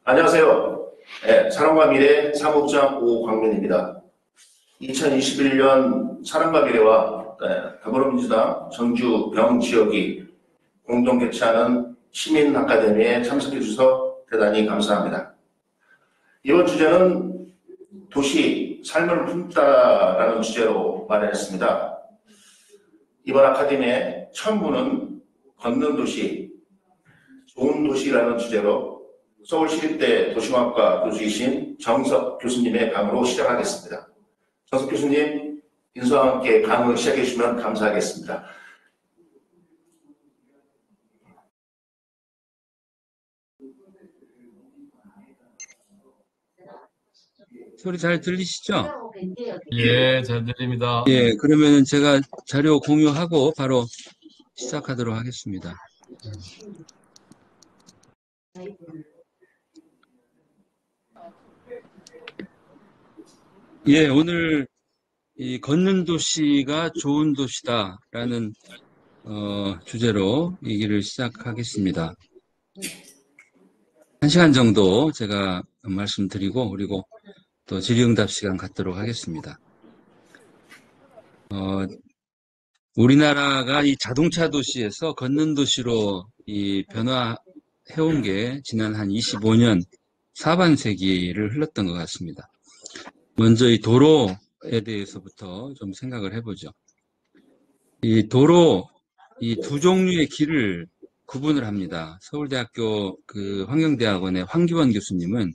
안녕하세요. 네, 사랑과 미래 사무국장 오광민입니다. 2021년 사랑과 미래와 더불어민주당 전주 병지역이 공동 개최하는 시민 아카데미에 참석해 주셔서 대단히 감사합니다. 이번 주제는 도시 삶을 품다라는 주제로 마련했습니다. 이번 아카데미의 첫문은 걷는 도시, 좋은 도시라는 주제로 서울시립대 도시공학과 교수이신 정석 교수님의 강의로 시작하겠습니다. 정석 교수님, 인수와 함께 강의 시작해 주시면 감사하겠습니다. 소리 잘 들리시죠? 예, 잘 들립니다. 예, 그러면 제가 자료 공유하고 바로 시작하도록 하겠습니다. 예, 오늘 이 걷는 도시가 좋은 도시다라는 주제로 얘기를 시작하겠습니다. 1시간 정도 제가 말씀드리고 그리고 또 질의응답 시간 갖도록 하겠습니다. 우리나라가 이 자동차 도시에서 걷는 도시로 이 변화해온 게 지난 한 25년 사반세기를 흘렀던 것 같습니다. 먼저 이 도로에 대해서부터 좀 생각을 해보죠. 이 도로, 이 두 종류의 길을 구분을 합니다. 서울대학교 그 환경대학원의 황기원 교수님은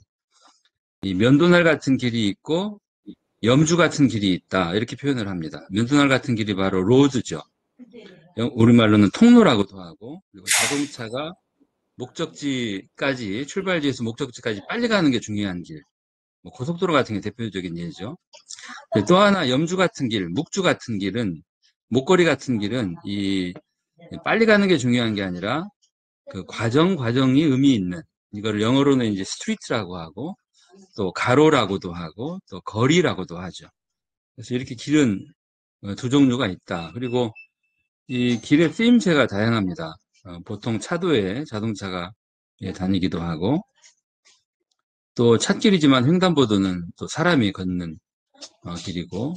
이 면도날 같은 길이 있고 염주 같은 길이 있다 이렇게 표현을 합니다. 면도날 같은 길이 바로 로드죠. 우리말로는 통로라고도 하고, 그리고 자동차가 목적지까지 출발지에서 목적지까지 빨리 가는 게 중요한 길, 뭐 고속도로 같은 게 대표적인 예죠. 또 하나 염주 같은 길, 묵주 같은 길은 목거리 같은 길은 이 빨리 가는 게 중요한 게 아니라 그 과정이 의미 있는, 이거를 영어로는 이제 스트리트라고 하고 또 가로라고도 하고 또 거리라고도 하죠. 그래서 이렇게 길은 두 종류가 있다. 그리고 이 길의 쓰임새가 다양합니다. 보통 차도에 자동차가 다니기도 하고 또 찻길이지만 횡단보도는 또 사람이 걷는 길이고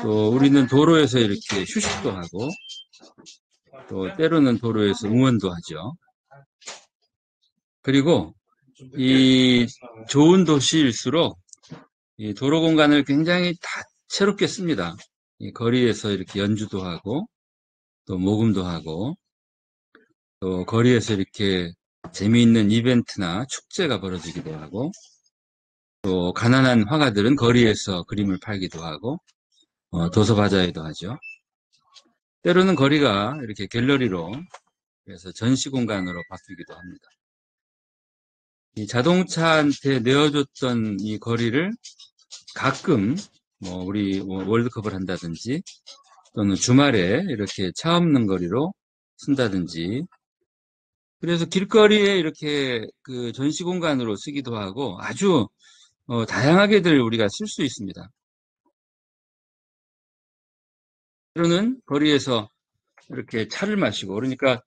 또 우리는 도로에서 이렇게 휴식도 하고 또 때로는 도로에서 응원도 하죠. 그리고 이 좋은 도시일수록 이 도로 공간을 굉장히 다채롭게 씁니다. 이 거리에서 이렇게 연주도 하고 또 모금도 하고 또 거리에서 이렇게 재미있는 이벤트나 축제가 벌어지기도 하고 또 가난한 화가들은 거리에서 그림을 팔기도 하고 도서바자회도 하죠. 때로는 거리가 이렇게 갤러리로 그래서 전시 공간으로 바뀌기도 합니다. 이 자동차한테 내어줬던 이 거리를 가끔 우리 월드컵을 한다든지 또는 주말에 이렇게 차 없는 거리로 쓴다든지 그래서 길거리에 이렇게 그 전시 공간으로 쓰기도 하고 아주 다양하게들 우리가 쓸 수 있습니다. 때로는 거리에서 이렇게 차를 마시고 그러니까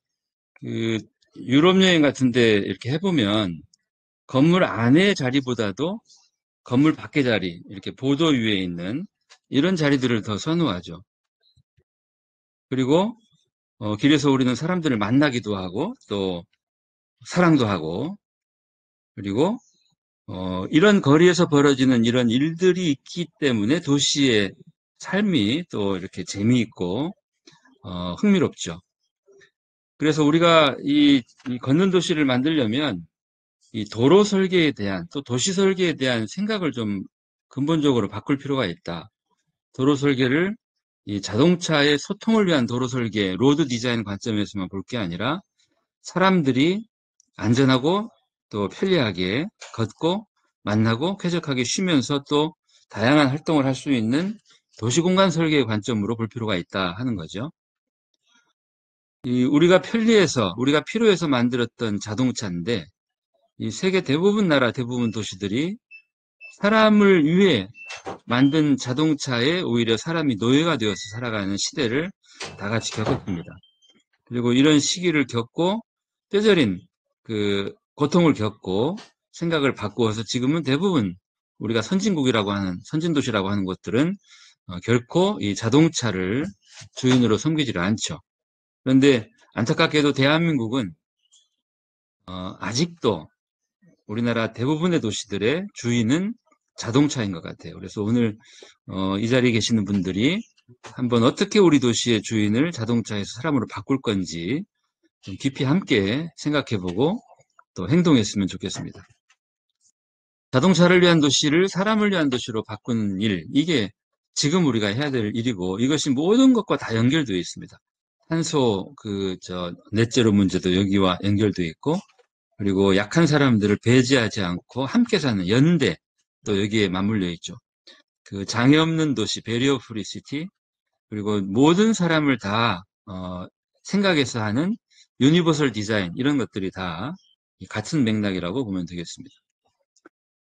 그 유럽 여행 같은데 이렇게 해보면 건물 안의 자리보다도 건물 밖의 자리 이렇게 보도 위에 있는 이런 자리들을 더 선호하죠. 그리고 길에서 우리는 사람들을 만나기도 하고 또 사랑도 하고 그리고 이런 거리에서 벌어지는 이런 일들이 있기 때문에 도시의 삶이 또 이렇게 재미있고 흥미롭죠. 그래서 우리가 이 걷는 도시를 만들려면 이 도로 설계에 대한 또 도시 설계에 대한 생각을 좀 근본적으로 바꿀 필요가 있다. 도로 설계를 이 자동차의 소통을 위한 도로 설계, 로드 디자인 관점에서만 볼 게 아니라 사람들이 안전하고 또 편리하게 걷고 만나고 쾌적하게 쉬면서 또 다양한 활동을 할 수 있는 도시공간 설계의 관점으로 볼 필요가 있다 하는 거죠. 우리가 편리해서 우리가 필요해서 만들었던 자동차인데 이 세계 나라 대부분 도시들이 사람을 위해 만든 자동차에 오히려 사람이 노예가 되어서 살아가는 시대를 다 같이 겪었습니다. 그리고 이런 시기를 겪고 뼈저린 그 고통을 겪고 생각을 바꾸어서 지금은 대부분 우리가 선진도시라고 하는 곳들은 결코 이 자동차를 주인으로 섬기지를 않죠. 그런데 안타깝게도 대한민국은 아직도 우리나라 대부분의 도시들의 주인은 자동차인 것 같아요. 그래서 오늘 이 자리에 계시는 분들이 한번 어떻게 우리 도시의 주인을 자동차에서 사람으로 바꿀 건지 좀 깊이 함께 생각해보고 또 행동했으면 좋겠습니다. 자동차를 위한 도시를 사람을 위한 도시로 바꾸는 일, 이게 지금 우리가 해야 될 일이고 이것이 모든 것과 다 연결되어 있습니다. 탄소 넷제로 문제도 여기와 연결되어 있고, 그리고 약한 사람들을 배제하지 않고 함께 사는 연대 또 여기에 맞물려 있죠. 그 장애 없는 도시, 베리어 프리 시티, 그리고 모든 사람을 다 생각해서 하는 유니버설 디자인, 이런 것들이 다 같은 맥락이라고 보면 되겠습니다.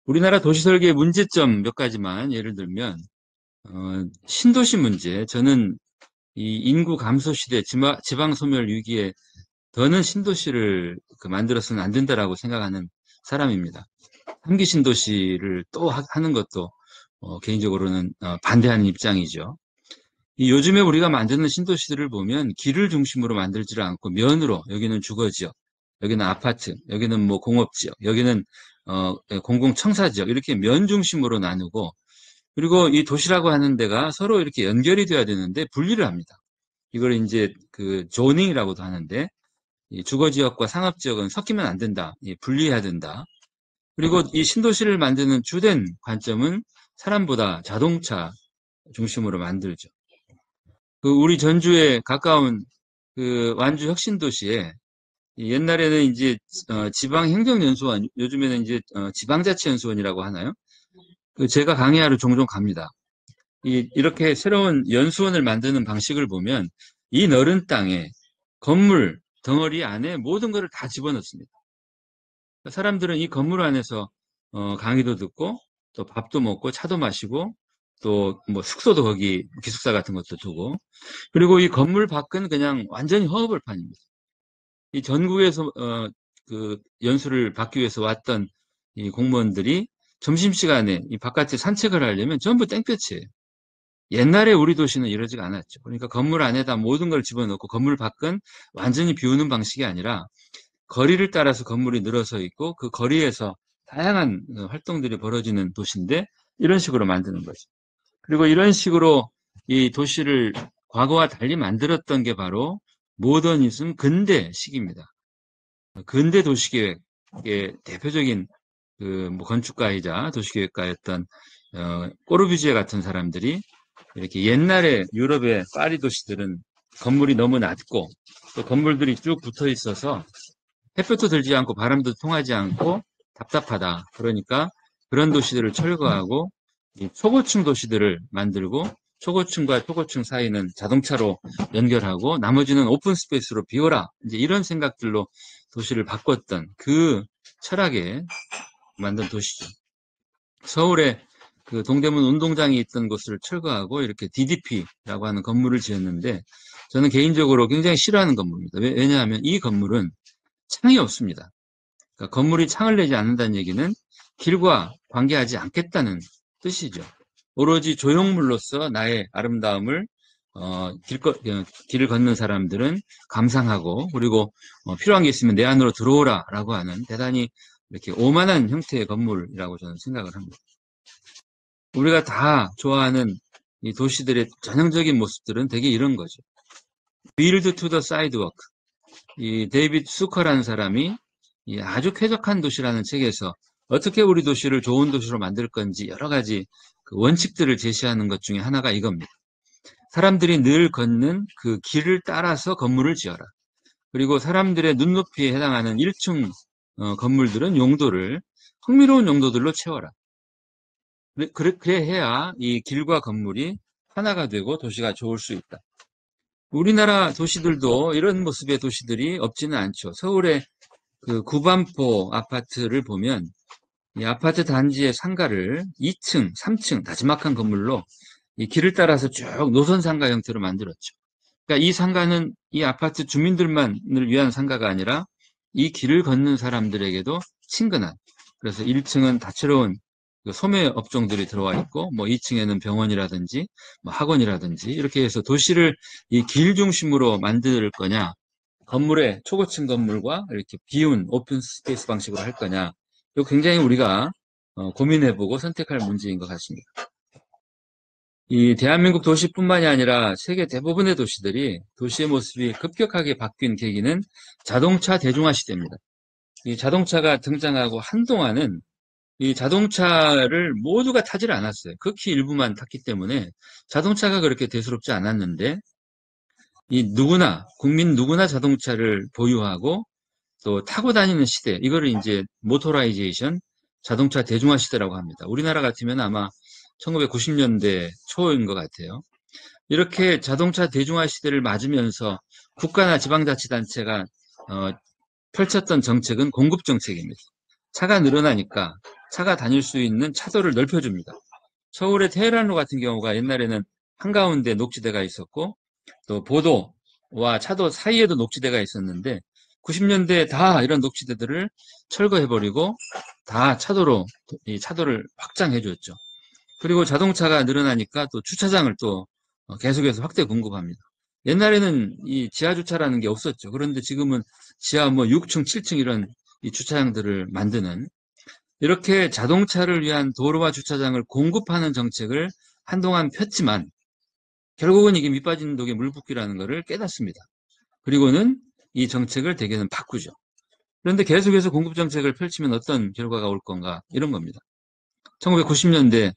우리나라 도시설계의 문제점 몇 가지만 예를 들면 신도시 문제. 저는 이 인구 감소 시대, 지방 소멸 위기에 더는 신도시를 만들어서는 안 된다라고 생각하는 사람입니다. 3기 신도시를 또 하는 것도 개인적으로는 반대하는 입장이죠. 요즘에 우리가 만드는 신도시들을 보면 길을 중심으로 만들지를 않고 면으로, 여기는 주거지역, 여기는 아파트, 여기는 뭐 공업지역, 여기는 공공청사지역, 이렇게 면 중심으로 나누고, 그리고 이 도시라고 하는 데가 서로 이렇게 연결이 돼야 되는데 분리를 합니다. 이걸 이제 조닝이라고도 하는데, 이 주거지역과 상업지역은 섞이면 안 된다. 분리해야 된다. 그리고 이 신도시를 만드는 주된 관점은 사람보다 자동차 중심으로 만들죠. 우리 전주에 가까운 완주 혁신도시에 옛날에는 이제 지방행정연수원, 요즘에는 이제 지방자치연수원이라고 하나요? 제가 강의하러 종종 갑니다. 이렇게 새로운 연수원을 만드는 방식을 보면 이 넓은 땅에 건물 덩어리 안에 모든 것을 다 집어넣습니다. 사람들은 이 건물 안에서 강의도 듣고 또 밥도 먹고 차도 마시고 또 뭐 숙소도 거기 기숙사 같은 것도 두고, 그리고 이 건물 밖은 그냥 완전히 허허벌판입니다. 이 전국에서 연수를 받기 위해서 왔던 이 공무원들이 점심시간에 이 바깥에 산책을 하려면 전부 땡볕이에요. 옛날에 우리 도시는 이러지가 않았죠. 그러니까 건물 안에다 모든 걸 집어넣고 건물 밖은 완전히 비우는 방식이 아니라 거리를 따라서 건물이 늘어서 있고 그 거리에서 다양한 활동들이 벌어지는 도시인데 이런 식으로 만드는 거죠. 그리고 이런 식으로 이 도시를 과거와 달리 만들었던 게 바로 모더니즘 근대식입니다. 근대 도시계획의 대표적인 건축가이자 도시계획가였던 꼬르뷰지에 같은 사람들이 이렇게 옛날에 유럽의 파리 도시들은 건물이 너무 낮고 또 건물들이 쭉 붙어 있어서 햇볕도 들지 않고 바람도 통하지 않고 답답하다. 그러니까 그런 도시들을 철거하고 이 초고층 도시들을 만들고 초고층과 초고층 사이는 자동차로 연결하고 나머지는 오픈 스페이스로 비워라. 이제 이런 생각들로 도시를 바꿨던 그 철학에 만든 도시죠. 서울에 동대문 운동장이 있던 곳을 철거하고 이렇게 DDP라고 하는 건물을 지었는데 저는 개인적으로 굉장히 싫어하는 건물입니다. 왜냐하면 이 건물은 창이 없습니다. 그러니까 건물이 창을 내지 않는다는 얘기는 길과 관계하지 않겠다는 뜻이죠. 오로지 조형물로서 나의 아름다움을 길을 걷는 사람들은 감상하고 그리고 필요한 게 있으면 내 안으로 들어오라 라고 하는 대단히 이렇게 오만한 형태의 건물이라고 저는 생각을 합니다. 우리가 다 좋아하는 이 도시들의 전형적인 모습들은 되게 이런 거죠. Build to the sidewalk. 이 데이비드 수커라는 사람이 이 아주 쾌적한 도시라는 책에서 어떻게 우리 도시를 좋은 도시로 만들 건지 여러 가지 원칙들을 제시하는 것 중에 하나가 이겁니다. 사람들이 늘 걷는 그 길을 따라서 건물을 지어라. 그리고 사람들의 눈높이에 해당하는 1층 건물들은 용도를 흥미로운 용도들로 채워라. 그래야 이 길과 건물이 하나가 되고 도시가 좋을 수 있다. 우리나라 도시들도 이런 모습의 도시들이 없지는 않죠. 서울의 구반포 아파트를 보면 이 아파트 단지의 상가를 2층, 3층 나지막한 건물로 이 길을 따라서 쭉 노선 상가 형태로 만들었죠. 그러니까 이 상가는 이 아파트 주민들만을 위한 상가가 아니라 이 길을 걷는 사람들에게도 친근한 그래서 1층은 다채로운 그 소매 업종들이 들어와 있고, 뭐 2층에는 병원이라든지, 뭐 학원이라든지, 이렇게 해서 도시를 이 길 중심으로 만들 거냐, 건물의 초고층 건물과 이렇게 비운 오픈 스페이스 방식으로 할 거냐, 이거 굉장히 우리가 고민해보고 선택할 문제인 것 같습니다. 이 대한민국 도시뿐만이 아니라 세계 대부분의 도시들이 도시의 모습이 급격하게 바뀐 계기는 자동차 대중화 시대입니다. 이 자동차가 등장하고 한동안은 이 자동차를 모두가 타질 않았어요. 극히 일부만 탔기 때문에 자동차가 그렇게 대수롭지 않았는데, 이 누구나, 국민 누구나 자동차를 보유하고 또 타고 다니는 시대, 이거를 이제 모토라이제이션, 자동차 대중화 시대라고 합니다. 우리나라 같으면 아마 1990년대 초인 것 같아요. 이렇게 자동차 대중화 시대를 맞으면서 국가나 지방자치단체가 펼쳤던 정책은 공급 정책입니다. 차가 늘어나니까 차가 다닐 수 있는 차도를 넓혀줍니다. 서울의 테헤란로 같은 경우가 옛날에는 한가운데 녹지대가 있었고, 또 보도와 차도 사이에도 녹지대가 있었는데 90년대에 다 이런 녹지대들을 철거해버리고 다 차도로 이 차도를 확장해줬죠. 그리고 자동차가 늘어나니까 또 주차장을 또 계속해서 확대 공급합니다. 옛날에는 이 지하 주차라는 게 없었죠. 그런데 지금은 지하 뭐 6층, 7층 이런 이 주차장들을 만드는, 이렇게 자동차를 위한 도로와 주차장을 공급하는 정책을 한동안 폈지만 결국은 이게 밑빠진 독에 물 붓기라는 것을 깨닫습니다. 그리고는 이 정책을 대개는 바꾸죠. 그런데 계속해서 공급 정책을 펼치면 어떤 결과가 올 건가, 이런 겁니다. 1990년대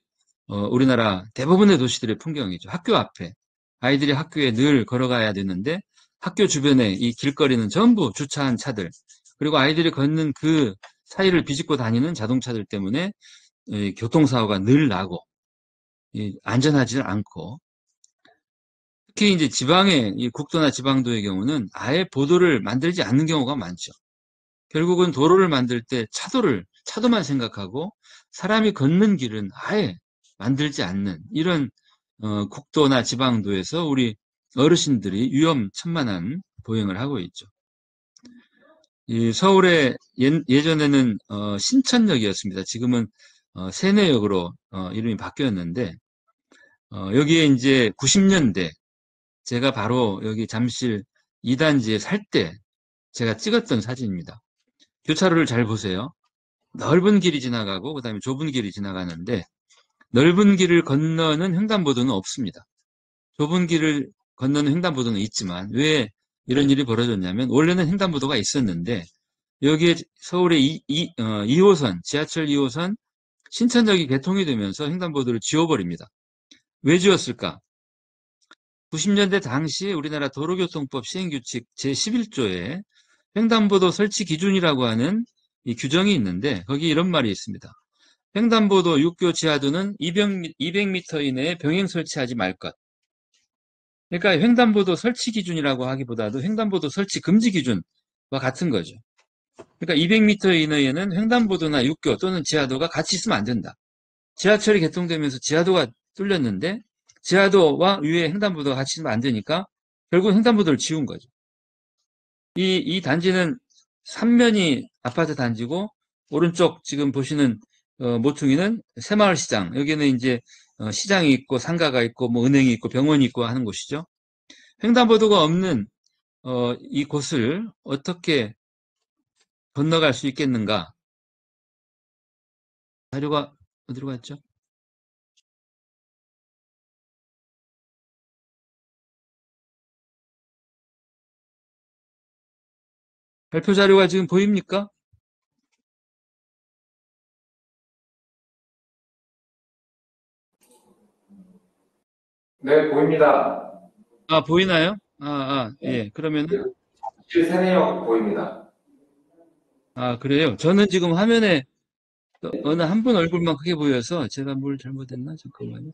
우리나라 대부분의 도시들의 풍경이죠. 학교 앞에 아이들이 학교에 늘 걸어가야 되는데 학교 주변에 이 길거리는 전부 주차한 차들, 그리고 아이들이 걷는 그 사이를 비집고 다니는 자동차들 때문에 교통사고가 늘 나고 안전하지 않고, 특히 이제 지방의 이 국도나 지방도의 경우는 아예 보도를 만들지 않는 경우가 많죠. 결국은 도로를 만들 때 차도만 생각하고 사람이 걷는 길은 아예 만들지 않는 이런 국도나 지방도에서 우리 어르신들이 위험천만한 보행을 하고 있죠. 이 서울의 예전에는 신천역이었습니다. 지금은 세내역으로 이름이 바뀌었는데, 여기에 이제 90년대 제가 바로 여기 잠실 2단지에 살 때 제가 찍었던 사진입니다. 교차로를 잘 보세요. 넓은 길이 지나가고 그다음에 좁은 길이 지나가는데 넓은 길을 건너는 횡단보도는 없습니다. 좁은 길을 건너는 횡단보도는 있지만 왜 이런 일이 벌어졌냐면, 원래는 횡단보도가 있었는데 여기에 서울의 2호선, 지하철 2호선 신천역이 개통이 되면서 횡단보도를 지워버립니다. 왜 지웠을까? 90년대 당시 우리나라 도로교통법 시행규칙 제11조에 횡단보도 설치 기준이라고 하는 이 규정이 있는데 거기 이런 말이 있습니다. 횡단보도 육교 지하도는 200m 이내에 병행 설치하지 말 것. 그러니까 횡단보도 설치 기준이라고 하기보다도 횡단보도 설치 금지 기준과 같은 거죠. 그러니까 200m 이내에는 횡단보도나 육교 또는 지하도가 같이 있으면 안 된다. 지하철이 개통되면서 지하도가 뚫렸는데 지하도와 위에 횡단보도가 같이 있으면 안 되니까 결국 횡단보도를 지운 거죠. 이 단지는 3면이 아파트 단지고 오른쪽 지금 보시는 모퉁이는 새마을시장. 여기는 이제 시장이 있고 상가가 있고 뭐 은행이 있고 병원이 있고 하는 곳이죠. 횡단보도가 없는 이 곳을 어떻게 건너갈 수 있겠는가? 자료가 어디로 갔죠? 발표 자료가 지금 보입니까? 네, 보입니다. 아, 보이나요? 예. 그러면은, 세내역 보입니다. 그래요. 저는 지금 화면에 어느 한 분 얼굴만 크게 보여서 제가 뭘 잘못했나? 잠깐만요.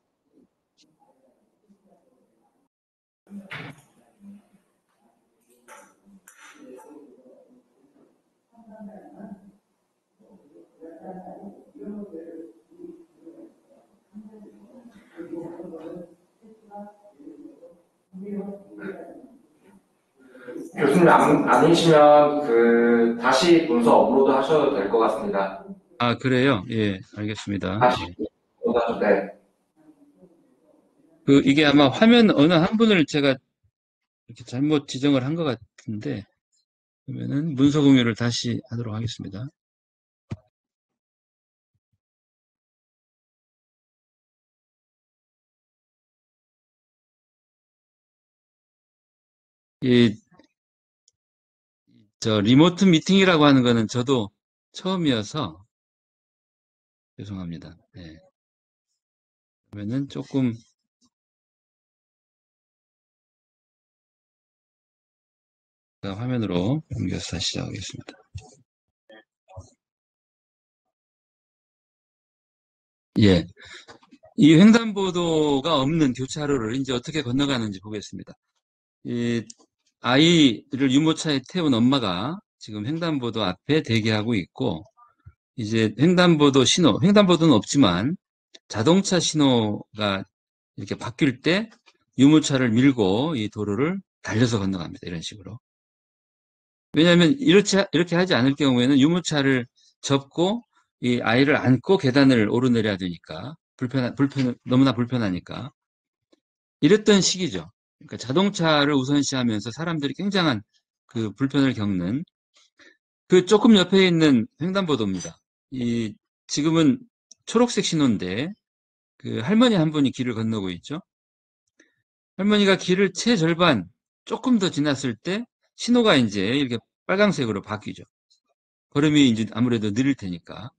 교수님 아니시면 다시 문서 업로드 하셔도 될 것 같습니다. 아, 그래요? 예, 알겠습니다. 다시 예. 네. 이게 아마 화면 어느 한 분을 제가 이렇게 잘못 지정을 한 것 같은데, 그러면은 문서 공유를 다시 하도록 하겠습니다. 이, 리모트 미팅이라고 하는 거는 저도 처음이어서 죄송합니다. 예. 그러면은 조금 화면으로 옮겨서 다시 시작하겠습니다. 예. 이 횡단보도가 없는 교차로를 이제 어떻게 건너가는지 보겠습니다. 이 아이를 유모차에 태운 엄마가 지금 횡단보도 앞에 대기하고 있고, 이제 횡단보도는 없지만 자동차 신호가 이렇게 바뀔 때 유모차를 밀고 이 도로를 달려서 건너갑니다. 이런 식으로. 왜냐하면 이렇게 하지 않을 경우에는 유모차를 접고 이 아이를 안고 계단을 오르내려야 되니까 너무나 불편하니까 이랬던 시기죠. 그러니까 자동차를 우선시하면서 사람들이 굉장한 그 불편을 겪는 그 조금 옆에 있는 횡단보도입니다. 지금은 초록색 신호인데 그 할머니 한 분이 길을 건너고 있죠. 할머니가 길을 채 절반 조금 더 지났을 때 신호가 이제 이렇게 빨강색으로 바뀌죠. 걸음이 이제 아무래도 느릴 테니까.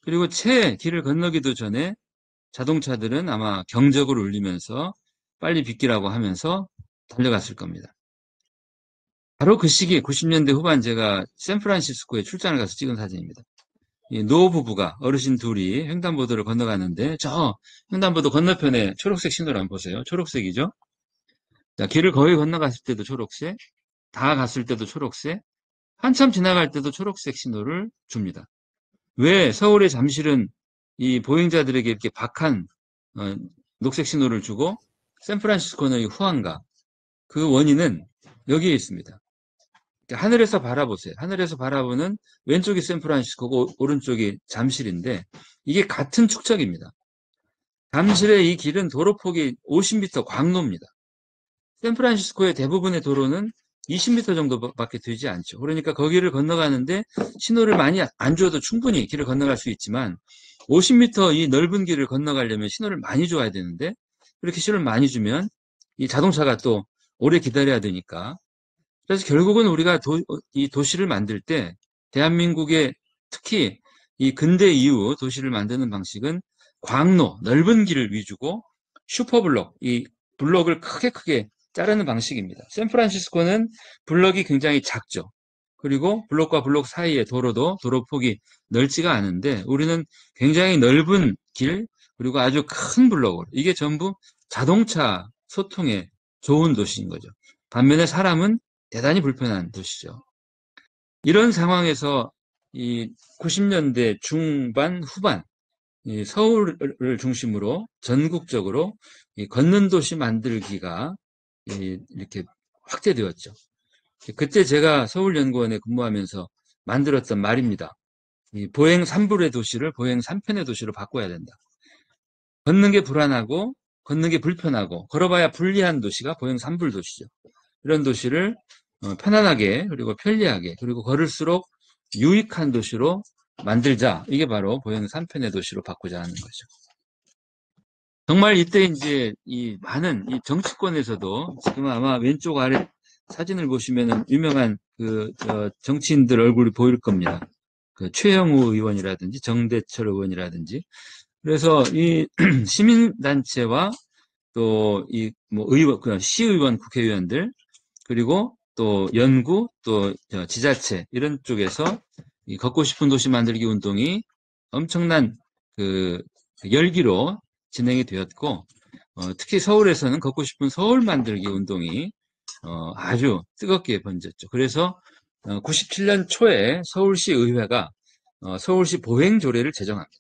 그리고 채 길을 건너기도 전에 자동차들은 아마 경적을 울리면서 빨리 비키라고 하면서 달려갔을 겁니다. 바로 그 시기 90년대 후반 제가 샌프란시스코에 출장을 가서 찍은 사진입니다. 이 노부부가 어르신 둘이 횡단보도를 건너가는데 저 횡단보도 건너편에 초록색 신호를 한번 보세요. 초록색이죠. 자, 길을 거의 건너갔을 때도 초록색, 다 갔을 때도 초록색, 한참 지나갈 때도 초록색 신호를 줍니다. 왜 서울의 잠실은 이 보행자들에게 이렇게 박한 녹색 신호를 주고 샌프란시스코는 후한가? 그 원인은 여기에 있습니다. 하늘에서 바라보세요. 하늘에서 바라보는 왼쪽이 샌프란시스코고 오른쪽이 잠실인데 이게 같은 축척입니다. 잠실의 이 길은 도로폭이 50m 광로입니다. 샌프란시스코의 대부분의 도로는 20m 정도밖에 되지 않죠. 그러니까 거기를 건너가는데 신호를 많이 안 줘도 충분히 길을 건너갈 수 있지만 50m 이 넓은 길을 건너가려면 신호를 많이 줘야 되는데 그렇게 신호를 많이 주면 이 자동차가 또 오래 기다려야 되니까 그래서 결국은 우리가 이 도시를 만들 때 대한민국의 특히 이 근대 이후 도시를 만드는 방식은 광로, 넓은 길을 위주고 슈퍼블록, 이 블록을 크게 자르는 방식입니다. 샌프란시스코는 블록이 굉장히 작죠. 그리고 블록과 블록 사이의 도로폭이 넓지가 않은데 우리는 굉장히 넓은 길 그리고 아주 큰 블록을 이게 전부 자동차 소통에 좋은 도시인 거죠. 반면에 사람은 대단히 불편한 도시죠. 이런 상황에서 이 90년대 중반 후반 이 서울을 중심으로 전국적으로 이 걷는 도시 만들기가 이렇게 확대되었죠. 그때 제가 서울연구원에 근무하면서 만들었던 말입니다. 이 보행 3불의 도시를 보행 3편의 도시로 바꿔야 된다. 걷는 게 불안하고 걷는 게 불편하고 걸어봐야 불리한 도시가 보행 3불 도시죠. 이런 도시를 편안하게 그리고 편리하게 그리고 걸을수록 유익한 도시로 만들자. 이게 바로 보행 3편의 도시로 바꾸자 하는 거죠. 정말 이때 이제 이 많은 이 정치권에서도 지금 아마 왼쪽 아래 사진을 보시면은 유명한 정치인들 얼굴이 보일 겁니다. 그 최영우 의원이라든지 정대철 의원이라든지 그래서 이 시민단체와 또 이 뭐 시의원 국회의원들 그리고 또 연구 또 지자체 이런 쪽에서 이 걷고 싶은 도시 만들기 운동이 엄청난 그 열기로 진행이 되었고 특히 서울에서는 걷고 싶은 서울 만들기 운동이 아주 뜨겁게 번졌죠. 그래서 97년 초에 서울시 의회가 서울시 보행 조례를 제정합니다.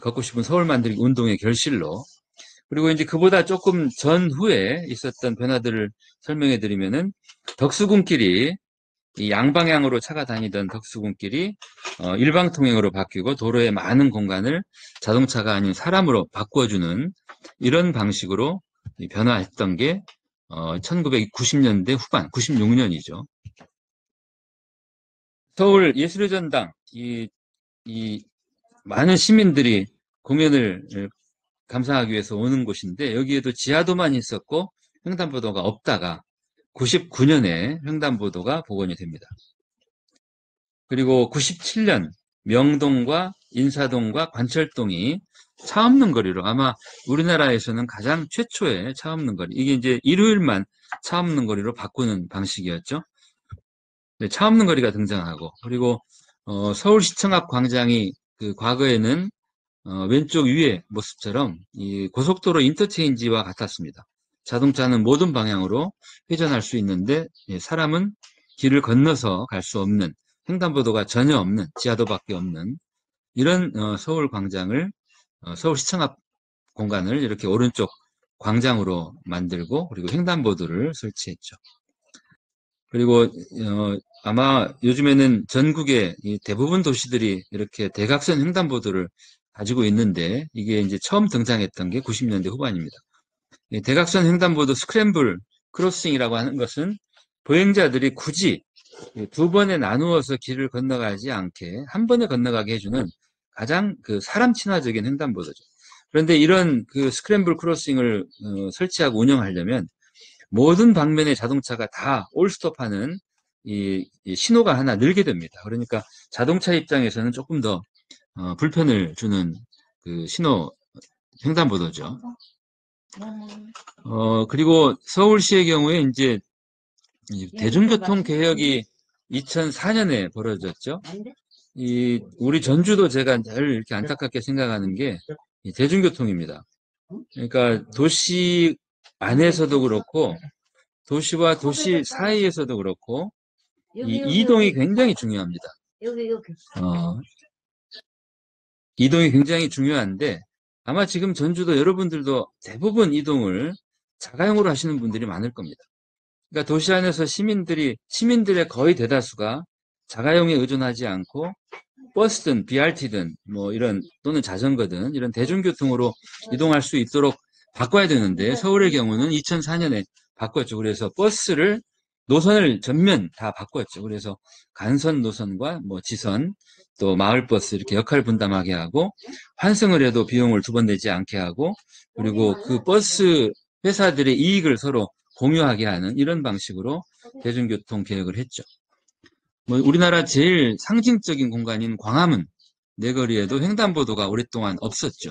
걷고 싶은 서울 만들기 운동의 결실로 그리고 이제 그보다 조금 전후에 있었던 변화들을 설명해 드리면은 덕수궁길이 이 양방향으로 차가 다니던 덕수궁길이 일방통행으로 바뀌고 도로의 많은 공간을 자동차가 아닌 사람으로 바꿔주는 이런 방식으로 변화했던 게 1990년대 후반, 96년이죠. 서울 예술의 전당, 이 많은 시민들이 공연을 감상하기 위해서 오는 곳인데 여기에도 지하도만 있었고 횡단보도가 없다가 99년에 횡단보도가 복원이 됩니다. 그리고 97년 명동과 인사동과 관철동이 차 없는 거리로 아마 우리나라에서는 가장 최초의 차 없는 거리, 이게 이제 일요일만 차 없는 거리로 바꾸는 방식이었죠. 네, 차 없는 거리가 등장하고, 그리고 서울시청 앞 광장이 그 과거에는 왼쪽 위의 모습처럼 이 고속도로 인터체인지와 같았습니다. 자동차는 모든 방향으로 회전할 수 있는데 사람은 길을 건너서 갈 수 없는, 횡단보도가 전혀 없는, 지하도밖에 없는 이런 서울 광장을 서울시청 앞 공간을 이렇게 오른쪽 광장으로 만들고, 그리고 횡단보도를 설치했죠. 그리고 아마 요즘에는 전국의 대부분 도시들이 이렇게 대각선 횡단보도를 가지고 있는데 이게 이제 처음 등장했던 게 90년대 후반입니다. 대각선 횡단보도 스크램블 크로싱이라고 하는 것은 보행자들이 굳이 두 번에 나누어서 길을 건너가지 않게 한 번에 건너가게 해주는 가장 그 사람 친화적인 횡단보도죠. 그런데 이런 그 스크램블 크로싱을 설치하고 운영하려면 모든 방면의 자동차가 다 올스톱하는 이 신호가 하나 늘게 됩니다. 그러니까 자동차 입장에서는 조금 더 불편을 주는 그 신호 횡단보도죠. 그리고 서울시의 경우에 이제 대중교통 개혁이 2004년에 벌어졌죠. 우리 전주도 제가 늘 이렇게 안타깝게 생각하는 게 이 대중교통입니다. 그러니까 도시 안에서도 그렇고 도시와 도시 사이에서도 그렇고 이 이동이 굉장히 중요합니다. 이동이 굉장히 중요한데 아마 지금 전주도 여러분들도 대부분 이동을 자가용으로 하시는 분들이 많을 겁니다. 그러니까 도시 안에서 시민들의 거의 대다수가 자가용에 의존하지 않고 버스든 BRT든 뭐 이런 또는 자전거든 이런 대중교통으로 이동할 수 있도록 바꿔야 되는데 서울의 경우는 2004년에 바꿨죠. 그래서 버스를 노선을 전면 다 바꿨죠. 그래서 간선 노선과 뭐 지선 또 마을버스 이렇게 역할 분담하게 하고 환승을 해도 비용을 두 번 내지 않게 하고 그리고 그 버스 회사들의 이익을 서로 공유하게 하는 이런 방식으로 대중교통 개혁을 했죠. 뭐 우리나라 제일 상징적인 공간인 광화문 내거리에도 횡단보도가 오랫동안 없었죠.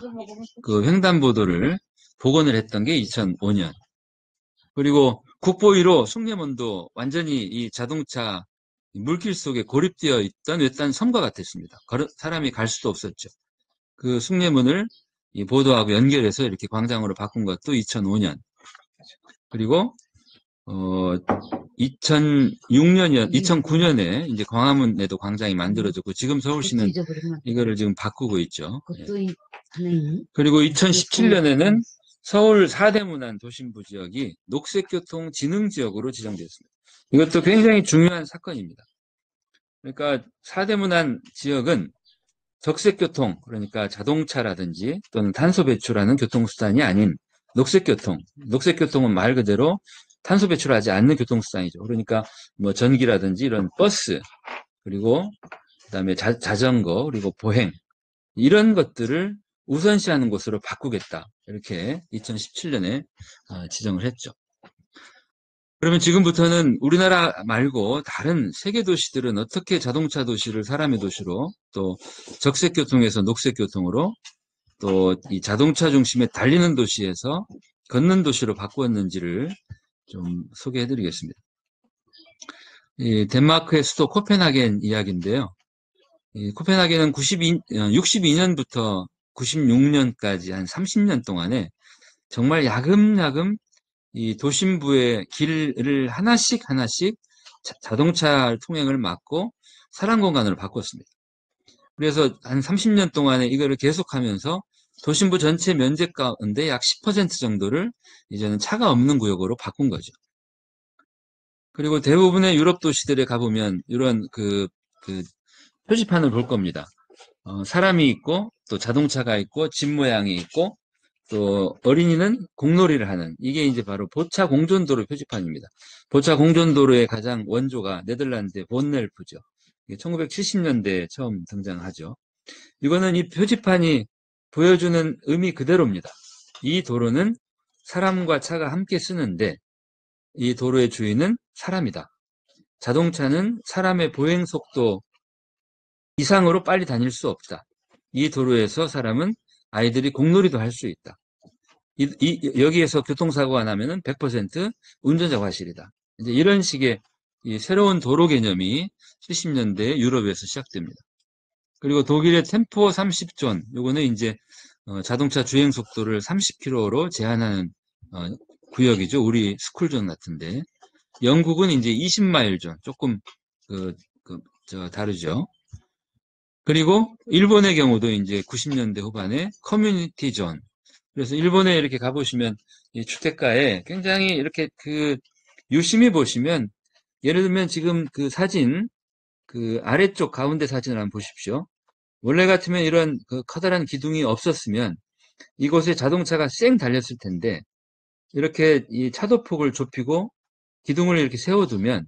그 횡단보도를 복원을 했던 게 2005년. 그리고 국보위로 숭례문도 완전히 이 자동차 물길 속에 고립되어 있던 외딴 섬과 같았습니다. 사람이 갈 수도 없었죠. 그 숭례문을 이 보도하고 연결해서 이렇게 광장으로 바꾼 것도 2005년. 그리고 2009년에 이제 광화문에도 광장이 만들어졌고 지금 서울시는 이거를 지금 바꾸고 있죠. 그리고 2017년에는 서울 4대 문안 도심부 지역이 녹색교통 진흥지역으로 지정됐습니다. 이것도 굉장히 중요한 사건입니다. 그러니까 4대 문안 지역은 적색교통, 그러니까 자동차라든지 또는 탄소 배출하는 교통수단이 아닌 녹색교통. 녹색교통은 말 그대로 탄소 배출하지 않는 교통수단이죠. 그러니까 뭐 전기라든지 이런 버스, 그리고 그다음에 자전거, 그리고 보행 이런 것들을 우선시하는 곳으로 바꾸겠다. 이렇게 2017년에 지정을 했죠. 그러면 지금부터는 우리나라 말고 다른 세계 도시들은 어떻게 자동차 도시를 사람의 도시로 또 적색교통에서 녹색교통으로 또 이 자동차 중심의 달리는 도시에서 걷는 도시로 바꾸었는지를 좀 소개해 드리겠습니다. 이 덴마크의 수도 코펜하겐 이야기인데요. 이 코펜하겐은 62년부터 96년까지 한 30년 동안에 정말 야금야금 이 도심부의 길을 하나씩 자동차 통행을 막고 사람 공간으로 바꿨습니다. 그래서 한 30년 동안에 이거를 계속하면서 도심부 전체 면적 가운데 약 10% 정도를 이제는 차가 없는 구역으로 바꾼 거죠. 그리고 대부분의 유럽 도시들에 가보면 이런 그 표지판을 볼 겁니다. 사람이 있고 또 자동차가 있고 집 모양이 있고 또 어린이는 공놀이를 하는 이게 이제 바로 보차 공전도로 표지판입니다. 보차 공전도로의 가장 원조가 네덜란드의 본넬프죠. 1970년대에 처음 등장하죠. 이거는 이 표지판이 보여주는 의미 그대로입니다. 이 도로는 사람과 차가 함께 쓰는데 이 도로의 주인은 사람이다. 자동차는 사람의 보행 속도 이상으로 빨리 다닐 수 없다. 이 도로에서 사람은 아이들이 공놀이도 할 수 있다. 여기에서 교통사고가 나면은 100% 운전자 과실이다. 이제 이런 식의 이 새로운 도로 개념이 70년대 유럽에서 시작됩니다. 그리고 독일의 템포 30존, 요거는 이제 자동차 주행 속도를 30km로 제한하는 구역이죠. 우리 스쿨존 같은데. 영국은 이제 20마일 존, 조금 다르죠. 그리고 일본의 경우도 이제 90년대 후반에 커뮤니티 존. 그래서 일본에 이렇게 가보시면 이 주택가에 굉장히 이렇게 유심히 보시면 예를 들면 지금 그 사진 그 아래쪽 가운데 사진을 한번 보십시오. 원래 같으면 이런 그 커다란 기둥이 없었으면 이곳에 자동차가 쌩 달렸을 텐데 이렇게 이 차도폭을 좁히고 기둥을 이렇게 세워두면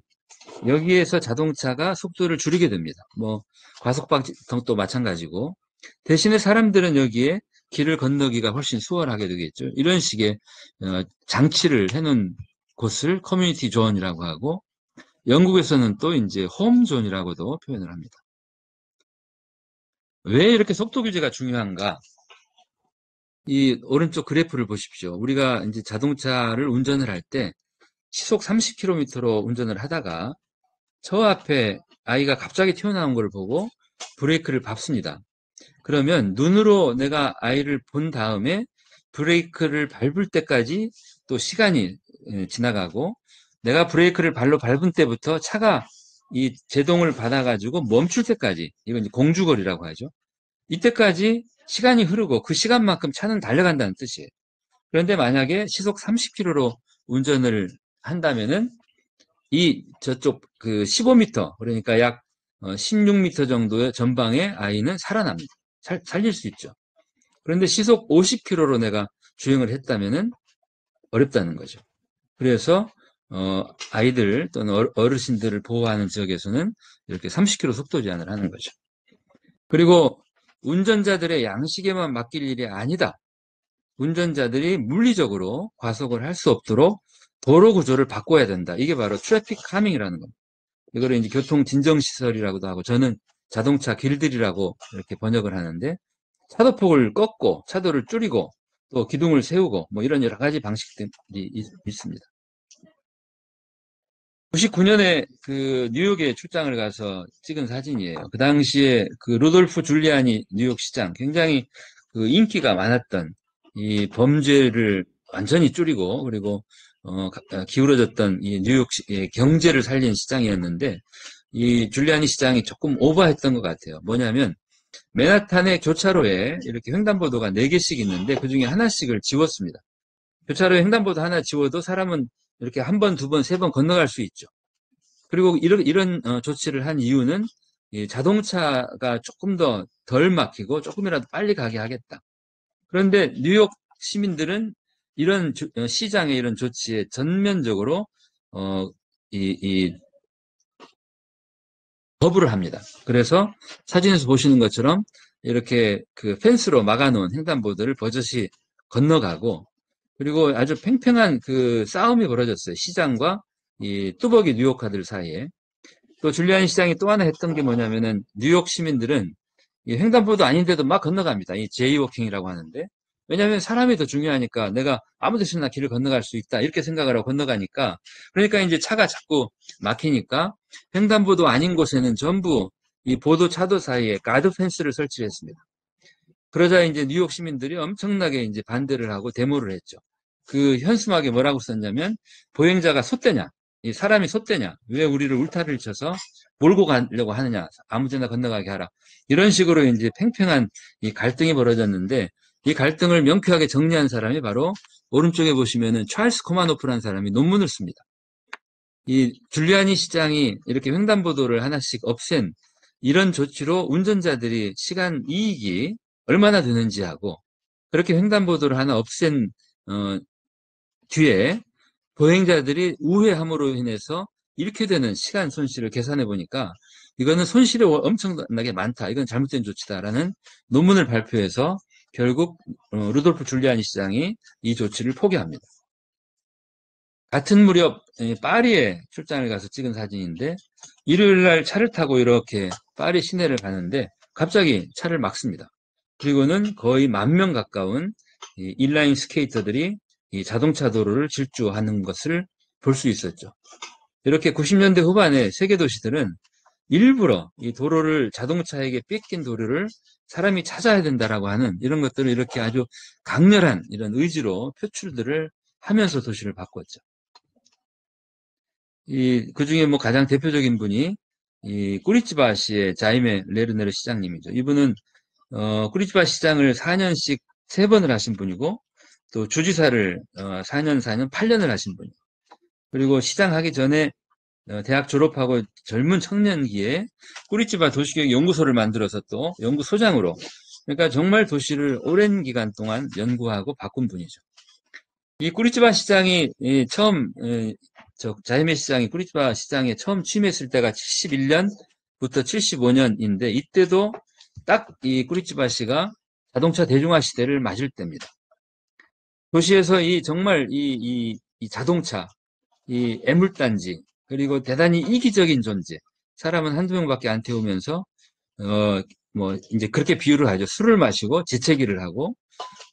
여기에서 자동차가 속도를 줄이게 됩니다. 뭐 과속방지턱도 마찬가지고 대신에 사람들은 여기에 길을 건너기가 훨씬 수월하게 되겠죠. 이런 식의 장치를 해놓은 곳을 커뮤니티 존이라고 하고 영국에서는 또 이제 홈 존이라고도 표현을 합니다. 왜 이렇게 속도 규제가 중요한가? 이 오른쪽 그래프를 보십시오. 우리가 이제 자동차를 운전을 할 때 시속 30km로 운전을 하다가 저 앞에 아이가 갑자기 튀어나온 걸 보고 브레이크를 밟습니다. 그러면 눈으로 내가 아이를 본 다음에 브레이크를 밟을 때까지 또 시간이 지나가고 내가 브레이크를 발로 밟은 때부터 차가 이 제동을 받아가지고 멈출 때까지 이건 이제 공주거리라고 하죠. 이때까지 시간이 흐르고 그 시간만큼 차는 달려간다는 뜻이에요. 그런데 만약에 시속 30km로 운전을 한다면은 이 저쪽 그 15m 그러니까 약 16m 정도의 전방의 아이는 살아납니다. 살릴 수 있죠. 그런데 시속 50km로 내가 주행을 했다면은 어렵다는 거죠. 그래서 아이들 또는 어르신들을 보호하는 지역에서는 이렇게 30km 속도 제한을 하는 거죠. 그리고 운전자들의 양식에만 맡길 일이 아니다. 운전자들이 물리적으로 과속을 할 수 없도록 도로 구조를 바꿔야 된다. 이게 바로 트래픽 카밍이라는 겁니다. 이거를 이제 교통 진정 시설이라고도 하고 저는 자동차 길들이라고 이렇게 번역을 하는데 차도폭을 꺾고 차도를 줄이고 또 기둥을 세우고 뭐 이런 여러 가지 방식들이 있습니다. 99년에 그 뉴욕에 출장을 가서 찍은 사진이에요. 그 당시에 그 루돌프 줄리아니 뉴욕 시장 굉장히 그 인기가 많았던 이 범죄를 완전히 줄이고 그리고 기울어졌던 이 뉴욕의 경제를 살린 시장이었는데 이 줄리아니 시장이 조금 오버했던 것 같아요. 뭐냐면 맨하탄의 교차로에 이렇게 횡단보도가 4개씩 있는데 그 중에 하나씩을 지웠습니다. 교차로에 횡단보도 하나 지워도 사람은 이렇게 한 번, 두 번, 세 번 건너갈 수 있죠. 그리고 이런 조치를 한 이유는 이 자동차가 조금 더 덜 막히고 조금이라도 빨리 가게 하겠다. 그런데 뉴욕 시민들은 이런 시장의 이런 조치에 전면적으로 거부를 합니다. 그래서 사진에서 보시는 것처럼 이렇게 그 펜스로 막아놓은 횡단보도를 버젓이 건너가고 그리고 아주 팽팽한 그 싸움이 벌어졌어요. 시장과 이 뚜벅이 뉴욕카들 사이에. 또 줄리아니 시장이 또 하나 했던 게 뭐냐면은 뉴욕 시민들은 이 횡단보도 아닌데도 막 건너갑니다. 이 제이워킹이라고 하는데. 왜냐하면 사람이 더 중요하니까 내가 아무 데서나 길을 건너갈 수 있다. 이렇게 생각을 하고 건너가니까. 그러니까 이제 차가 자꾸 막히니까 횡단보도 아닌 곳에는 전부 이 보도 차도 사이에 가드 펜스를 설치를 했습니다. 그러자 이제 뉴욕 시민들이 엄청나게 이제 반대를 하고 데모를 했죠. 그 현수막에 뭐라고 썼냐면 보행자가 솥대냐, 이 사람이 솥대냐, 왜 우리를 울타리를 쳐서 몰고 가려고 하느냐, 아무데나 건너가게 하라. 이런 식으로 이제 팽팽한 이 갈등이 벌어졌는데 이 갈등을 명쾌하게 정리한 사람이 바로 오른쪽에 보시면은 찰스 코마노프라는 사람이 논문을 씁니다. 이 줄리아니 시장이 이렇게 횡단보도를 하나씩 없앤 이런 조치로 운전자들이 시간 이익이 얼마나 되는지 하고, 그렇게 횡단보도를 하나 없앤 뒤에 보행자들이 우회함으로 인해서 이렇게 되는 시간 손실을 계산해 보니까 이거는 손실이 엄청나게 많다. 이건 잘못된 조치다라는 논문을 발표해서 결국 루돌프 줄리아니 시장이 이 조치를 포기합니다. 같은 무렵 파리에 출장을 가서 찍은 사진인데, 일요일 날 차를 타고 이렇게 파리 시내를 가는데 갑자기 차를 막습니다. 그리고는 거의 10,000명 가까운 이 인라인 스케이터들이 이 자동차 도로를 질주하는 것을 볼 수 있었죠. 이렇게 90년대 후반에 세계 도시들은 일부러 이 도로를, 자동차에게 뺏긴 도로를 사람이 찾아야 된다라고 하는 이런 것들을 이렇게 아주 강렬한 이런 의지로 표출들을 하면서 도시를 바꿨죠. 그 중에 뭐 가장 대표적인 분이 이 꾸리츠바시의 자이메 레르네르 시장님이죠. 이분은 꾸리츠바 시장을 4년씩 3번을 하신 분이고, 또 주지사를 4년 8년을 하신 분이고, 그리고 시장 하기 전에 대학 졸업하고 젊은 청년기에 꾸리츠바 도시계획 연구소를 만들어서 또 연구소장으로, 그러니까 정말 도시를 오랜 기간 동안 연구하고 바꾼 분이죠. 이 꾸리츠바 시장이 처음 자이메 시장이 꾸리츠바 시장에 처음 취임했을 때가 71년부터 75년인데, 이때도 딱 이 꾸리츠바시가 자동차 대중화 시대를 맞을 때입니다. 도시에서 정말 이 자동차, 이 애물단지, 그리고 대단히 이기적인 존재, 사람은 한두 명밖에 안 태우면서 뭐 이제 그렇게 비유를 하죠. 술을 마시고 재채기를 하고,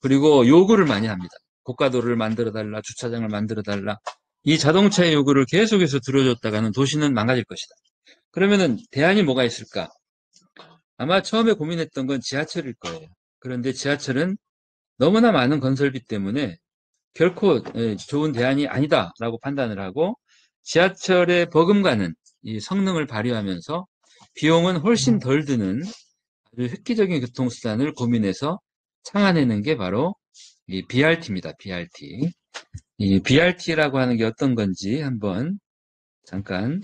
그리고 요구를 많이 합니다. 고가도로를 만들어 달라, 주차장을 만들어 달라. 이 자동차의 요구를 계속해서 들어줬다가는 도시는 망가질 것이다. 그러면은 대안이 뭐가 있을까? 아마 처음에 고민했던 건 지하철일 거예요. 그런데 지하철은 너무나 많은 건설비 때문에 결코 좋은 대안이 아니다라고 판단을 하고, 지하철에 버금가는 이 성능을 발휘하면서 비용은 훨씬 덜 드는 아주 획기적인 교통수단을 고민해서 창안해낸 게 바로 이 BRT입니다. BRT. 이 BRT라고 하는 게 어떤 건지 한번 잠깐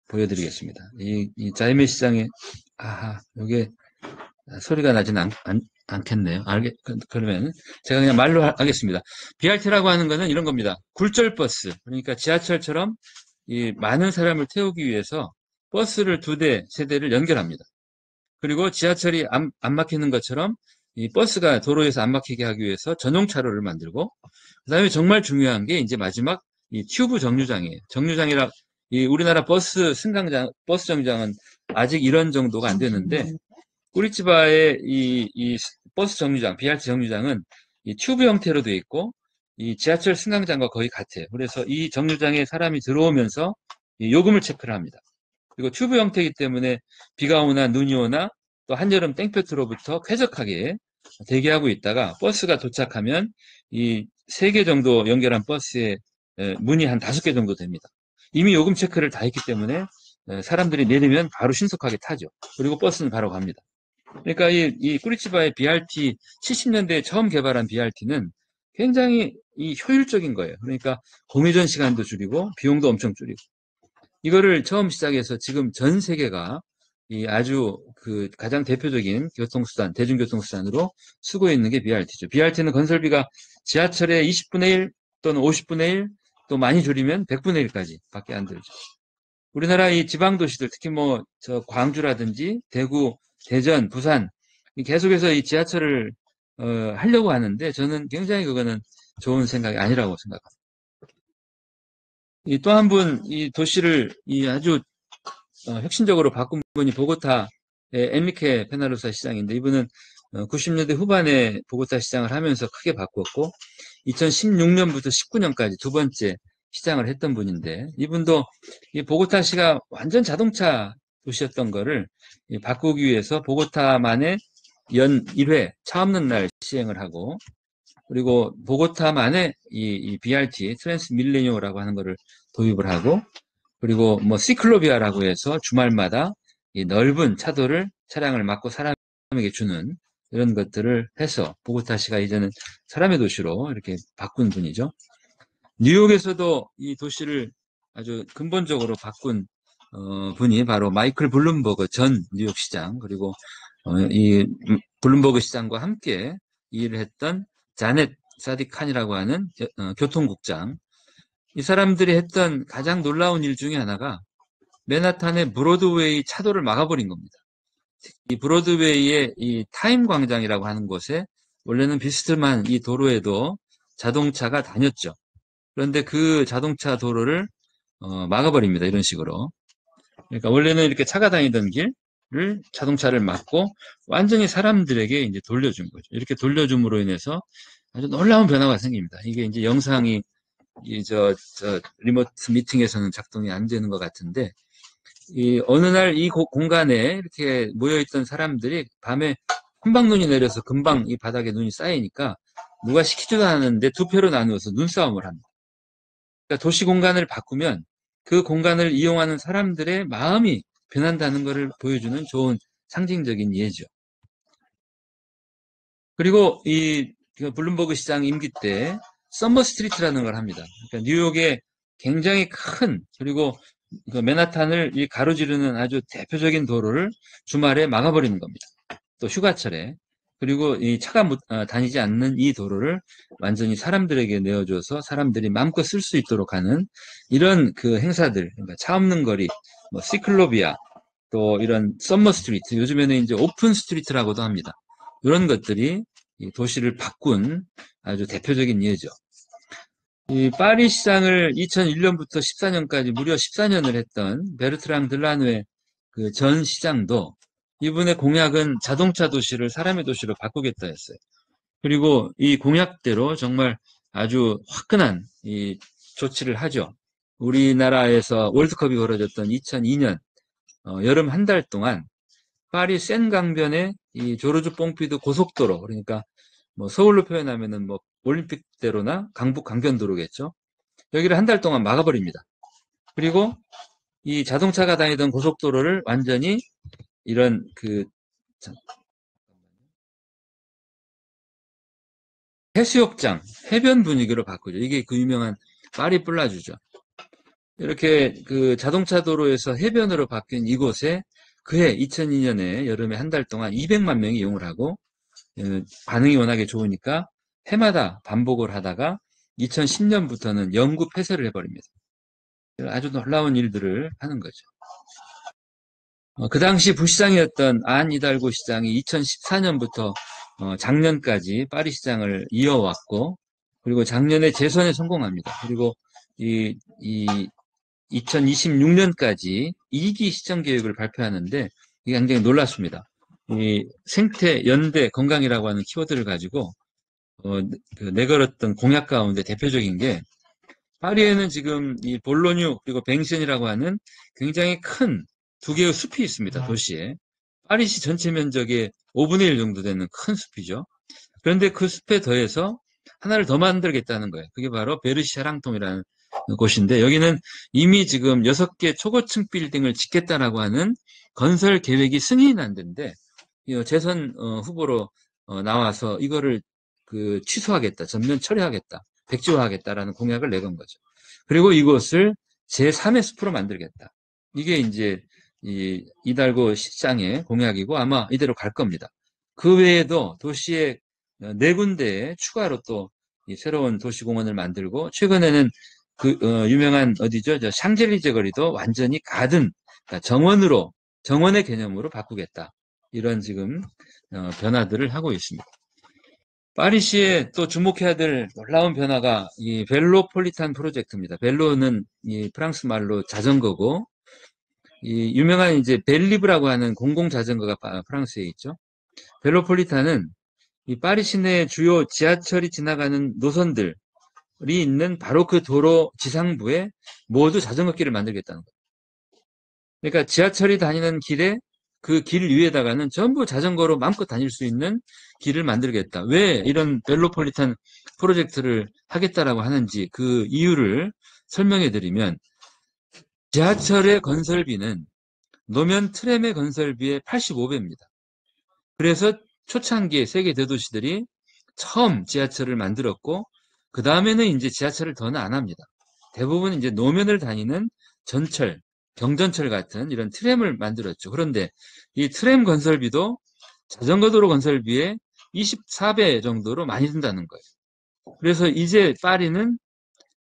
보여드리겠습니다. 이 자이메 시장에, 이게 소리가 나진 않겠네요. 그러면 제가 그냥 말로 하겠습니다. BRT라고 하는 거는 이런 겁니다. 굴절버스. 그러니까 지하철처럼 이 많은 사람을 태우기 위해서 버스를 2대, 3대를 연결합니다. 그리고 지하철이 안 막히는 것처럼 이 버스가 도로에서 안 막히게 하기 위해서 전용 차로를 만들고, 그 다음에 정말 중요한 게 이제 마지막 이 튜브 정류장이에요. 정류장이라, 이 우리나라 버스 정류장은 아직 이런 정도가 안 되는데, 꾸리츠바의 이 버스 정류장, BRT 정류장은 이 튜브 형태로 되어 있고, 이 지하철 승강장과 거의 같아요. 그래서 이 정류장에 사람이 들어오면서 이 요금을 체크를 합니다. 그리고 튜브 형태이기 때문에 비가 오나 눈이 오나 또 한여름 땡볕으로부터 쾌적하게 대기하고 있다가 버스가 도착하면 이 3개 정도 연결한 버스에 문이 한 5개 정도 됩니다. 이미 요금 체크를 다 했기 때문에 사람들이 내리면 바로 신속하게 타죠. 그리고 버스는 바로 갑니다. 그러니까 이 꾸리츠바의 BRT, 70년대에 처음 개발한 BRT는 굉장히 효율적인 거예요. 그러니까 공회전 시간도 줄이고 비용도 엄청 줄이고, 이거를 처음 시작해서 지금 전 세계가 아주 가장 대표적인 교통수단, 대중교통수단으로 쓰고 있는 게 BRT죠. BRT는 건설비가 지하철의 20분의 1 또는 50분의 1, 또 많이 줄이면 100분의 1까지 밖에 안 들죠. 우리나라 이 지방도시들, 특히 뭐 광주라든지 대구, 대전, 부산, 계속해서 이 지하철을 하려고 하는데, 저는 굉장히 그거는 좋은 생각이 아니라고 생각합니다. 또 한 분, 이 도시를 아주 혁신적으로 바꾼 분이 보고타의 엔리케 페나로사 시장인데, 이분은 90년대 후반에 보고타 시장을 하면서 크게 바꿨고 2016년부터 19년까지 2번째 시장을 했던 분인데, 이분도 이 보고타시가 완전 자동차 도시였던 거를 바꾸기 위해서 보고타만의 연 1회 차 없는 날 시행을 하고, 그리고 보고타만의 이 BRT 트랜스 밀레니오라고 하는 거를 도입을 하고, 그리고 뭐 시클로비아라고 해서 주말마다 이 넓은 차도를 차량을 막고 사람에게 주는 이런 것들을 해서 보고타시가 이제는 사람의 도시로 이렇게 바꾼 분이죠. 뉴욕에서도 이 도시를 아주 근본적으로 바꾼 분이 바로 마이클 블룸버그 전 뉴욕시장, 그리고 이 블룸버그 시장과 함께 일을 했던 자넷 사디 칸이라고 하는 교통국장. 이 사람들이 했던 가장 놀라운 일 중에 하나가 맨하탄의 브로드웨이 차도를 막아버린 겁니다. 이 브로드웨이의 이 타임 광장이라고 하는 곳에 원래는 비스듬한 이 도로에도 자동차가 다녔죠. 그런데 그 자동차 도로를 막아버립니다. 이런 식으로. 그러니까 원래는 이렇게 차가 다니던 길을 자동차를 막고 완전히 사람들에게 이제 돌려준 거죠. 이렇게 돌려줌으로 인해서 아주 놀라운 변화가 생깁니다. 이게 이제 영상이 리모트 미팅에서는 작동이 안 되는 것 같은데, 어느 날 이 공간에 이렇게 모여있던 사람들이 밤에 한방눈이 내려서 금방 이 바닥에 눈이 쌓이니까 누가 시키지도 않았는데 두 표로 나누어서 눈싸움을 합니다. 그러니까 도시 공간을 바꾸면 그 공간을 이용하는 사람들의 마음이 변한다는 것을 보여주는 좋은 상징적인 예죠. 그리고 이 블룸버그 시장 임기 때 서머 스트리트라는 걸 합니다. 그러니까 뉴욕의 굉장히 큰, 그리고 그 맨하탄을 가로지르는 아주 대표적인 도로를 주말에 막아버리는 겁니다. 또 휴가철에. 그리고 이 차가 다니지 않는 이 도로를 완전히 사람들에게 내어줘서 사람들이 마음껏 쓸 수 있도록 하는 이런 그 행사들, 그러니까 차 없는 거리, 뭐 시클로비아, 또 이런 썸머 스트리트, 요즘에는 이제 오픈 스트리트라고도 합니다. 이런 것들이 이 도시를 바꾼 아주 대표적인 예죠. 이 파리 시장을 2001년부터 14년까지 무려 14년을 했던 베르트랑 들라누의 그 전 시장도 이분의 공약은 자동차 도시를 사람의 도시로 바꾸겠다 했어요. 그리고 이 공약대로 정말 아주 화끈한 이 조치를 하죠. 우리나라에서 월드컵이 벌어졌던 2002년 여름 한 달 동안 파리 센 강변에 이 조르주 뽕피드 고속도로, 그러니까 뭐 서울로 표현하면은 뭐 올림픽대로나 강북 강변도로겠죠. 여기를 한 달 동안 막아버립니다. 그리고 이 자동차가 다니던 고속도로를 완전히 이런 해수욕장, 해변 분위기로 바꾸죠. 이게 그 유명한 파리 플라주죠. 이렇게 그 자동차 도로에서 해변으로 바뀐 이곳에 그해 2002년에 여름에 한 달 동안 200만 명이 이용을 하고 반응이 워낙에 좋으니까 해마다 반복을 하다가 2010년부터는 영구 폐쇄를 해버립니다. 아주 놀라운 일들을 하는 거죠. 그 당시 부시장이었던 안 이달고 시장이 2014년부터 작년까지 파리 시장을 이어왔고, 그리고 작년에 재선에 성공합니다. 그리고 이 2026년까지 2기 시정 계획을 발표하는데 이게 굉장히 놀랐습니다. 이 생태, 연대, 건강이라고 하는 키워드를 가지고 내걸었던 공약 가운데 대표적인 게, 파리에는 지금 이 볼로뉴 그리고 뱅센이라고 하는 굉장히 큰 두 개의 숲이 있습니다. 도시에. 파리시 전체 면적의 5분의 1 정도 되는 큰 숲이죠. 그런데 그 숲에 더해서 하나를 더 만들겠다는 거예요. 그게 바로 베르시아랑통이라는 곳인데, 여기는 이미 지금 6개 초고층 빌딩을 짓겠다라고 하는 건설 계획이 승인이 난 데인데, 재선 후보로 나와서 이거를 취소하겠다, 전면 처리하겠다, 백지화하겠다라는 공약을 내건 거죠. 그리고 이곳을 제3의 숲으로 만들겠다. 이게 이제 이달고 시장의 공약이고 아마 이대로 갈 겁니다. 그 외에도 도시의 4군데에 추가로 또 새로운 도시공원을 만들고, 최근에는 유명한 어디죠? 샹젤리제 거리도 완전히 가든, 그러니까 정원의 개념으로 바꾸겠다. 이런 지금 변화들을 하고 있습니다. 파리시에 또 주목해야 될 놀라운 변화가 이 벨로폴리탄 프로젝트입니다. 벨로는 이 프랑스 말로 자전거고, 이 유명한 이제 벨리브라고 하는 공공 자전거가 프랑스에 있죠. 벨로폴리탄은 이 파리 시내 주요 지하철이 지나가는 노선들이 있는 바로 그 도로 지상부에 모두 자전거길을 만들겠다는 거예요. 그러니까 지하철이 다니는 길에 그 길 위에다가는 전부 자전거로 마음껏 다닐 수 있는 길을 만들겠다. 왜 이런 벨로폴리탄 프로젝트를 하겠다라고 하는지 그 이유를 설명해 드리면, 지하철의 건설비는 노면 트램의 건설비의 85배입니다. 그래서 초창기에 세계 대도시들이 처음 지하철을 만들었고, 그 다음에는 이제 지하철을 더는 안 합니다. 대부분 이제 노면을 다니는 전철, 경전철 같은 이런 트램을 만들었죠. 그런데 이 트램 건설비도 자전거 도로 건설비의 24배 정도로 많이 든다는 거예요. 그래서 이제 파리는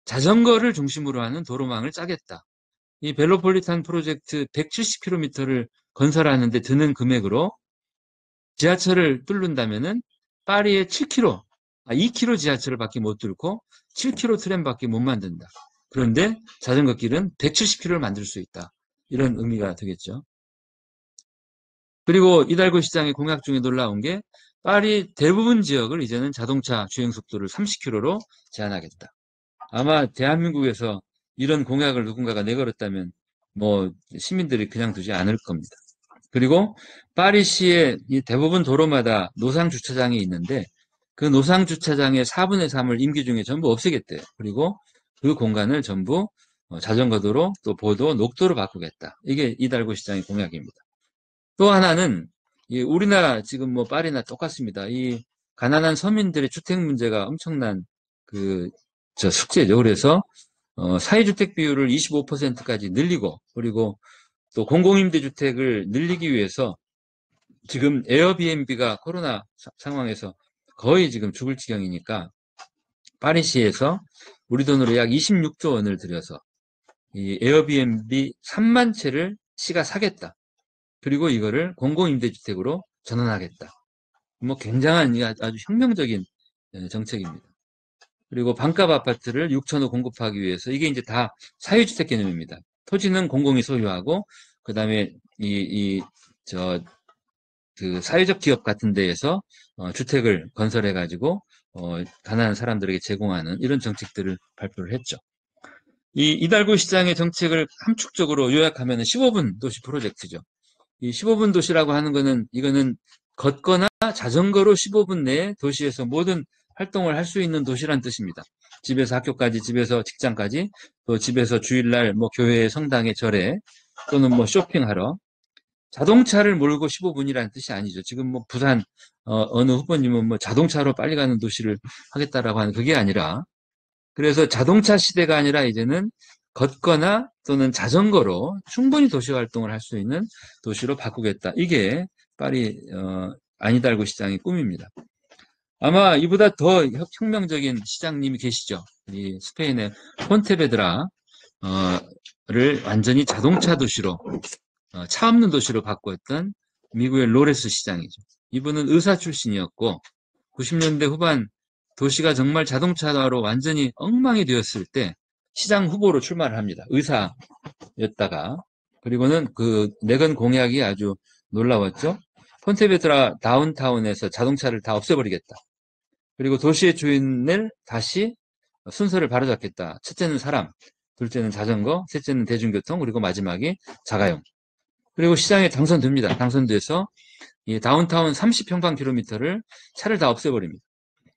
자전거를 중심으로 하는 도로망을 짜겠다. 이 벨로폴리탄 프로젝트 170km를 건설하는데 드는 금액으로 지하철을 뚫는다면은 파리의 2km 지하철밖에 못 뚫고 7km 트램밖에 못 만든다. 그런데 자전거 길은 170km를 만들 수 있다. 이런 의미가 되겠죠. 그리고 이달고 시장의 공약 중에 놀라운 게 파리 대부분 지역을 이제는 자동차 주행 속도를 30km로 제한하겠다. 아마 대한민국에서 이런 공약을 누군가가 내걸었다면 뭐 시민들이 그냥 두지 않을 겁니다. 그리고 파리시의 이 대부분 도로마다 노상 주차장이 있는데 그 노상 주차장의 4분의 3을 임기 중에 전부 없애겠대요. 그리고 그 공간을 전부 자전거 도로, 또 보도, 녹도로 바꾸겠다. 이게 이달고 시장의 공약입니다. 또 하나는 우리나라 지금 뭐 파리나 똑같습니다. 이 가난한 서민들의 주택 문제가 엄청난 숙제죠. 그래서 사회주택 비율을 25%까지 늘리고, 그리고 또 공공임대주택을 늘리기 위해서 지금 에어비앤비가 코로나 상황에서 거의 지금 죽을 지경이니까 파리시에서 우리 돈으로 약 26조 원을 들여서 이 에어비앤비 3만 채를 시가 사겠다. 그리고 이거를 공공임대주택으로 전환하겠다. 뭐 굉장한 아주 혁명적인 정책입니다. 그리고 반값 아파트를 6천호 공급하기 위해서 이게 이제 다 사유주택 개념입니다. 토지는 공공이 소유하고 그다음에 사회적 기업 같은 데에서 주택을 건설해 가지고 가난한 사람들에게 제공하는 이런 정책들을 발표를 했죠. 이 이달고 시장의 정책을 함축적으로 요약하면 15분 도시 프로젝트죠. 이 15분 도시라고 하는 거는 이거는 걷거나 자전거로 15분 내에 도시에서 모든 활동을 할 수 있는 도시란 뜻입니다. 집에서 학교까지, 집에서 직장까지, 또 집에서 주일날 뭐 교회에 성당에 절에 또는 뭐 쇼핑하러 자동차를 몰고 15분이라는 뜻이 아니죠. 지금 뭐 부산 어느 후보님은 뭐 자동차로 빨리 가는 도시를 하겠다라고 하는 그게 아니라 그래서 자동차 시대가 아니라 이제는 걷거나 또는 자전거로 충분히 도시 활동을 할 수 있는 도시로 바꾸겠다. 이게 파리 아니달고 시장의 꿈입니다. 아마 이보다 더 혁명적인 시장님이 계시죠. 이 스페인의 폰테베드라를 완전히 자동차 도시로 차 없는 도시로 바꾸었던 미국의 로레스 시장이죠. 이분은 의사 출신이었고 90년대 후반 도시가 정말 자동차로 완전히 엉망이 되었을 때 시장 후보로 출마를 합니다. 의사였다가 그리고는 내건 공약이 아주 놀라웠죠. 폰테베드라 다운타운에서 자동차를 다 없애버리겠다. 그리고 도시의 주인을 다시 순서를 바로잡겠다. 첫째는 사람, 둘째는 자전거, 셋째는 대중교통, 그리고 마지막이 자가용. 그리고 시장에 당선됩니다. 당선돼서 이 다운타운 30평방킬로미터를 차를 다 없애버립니다.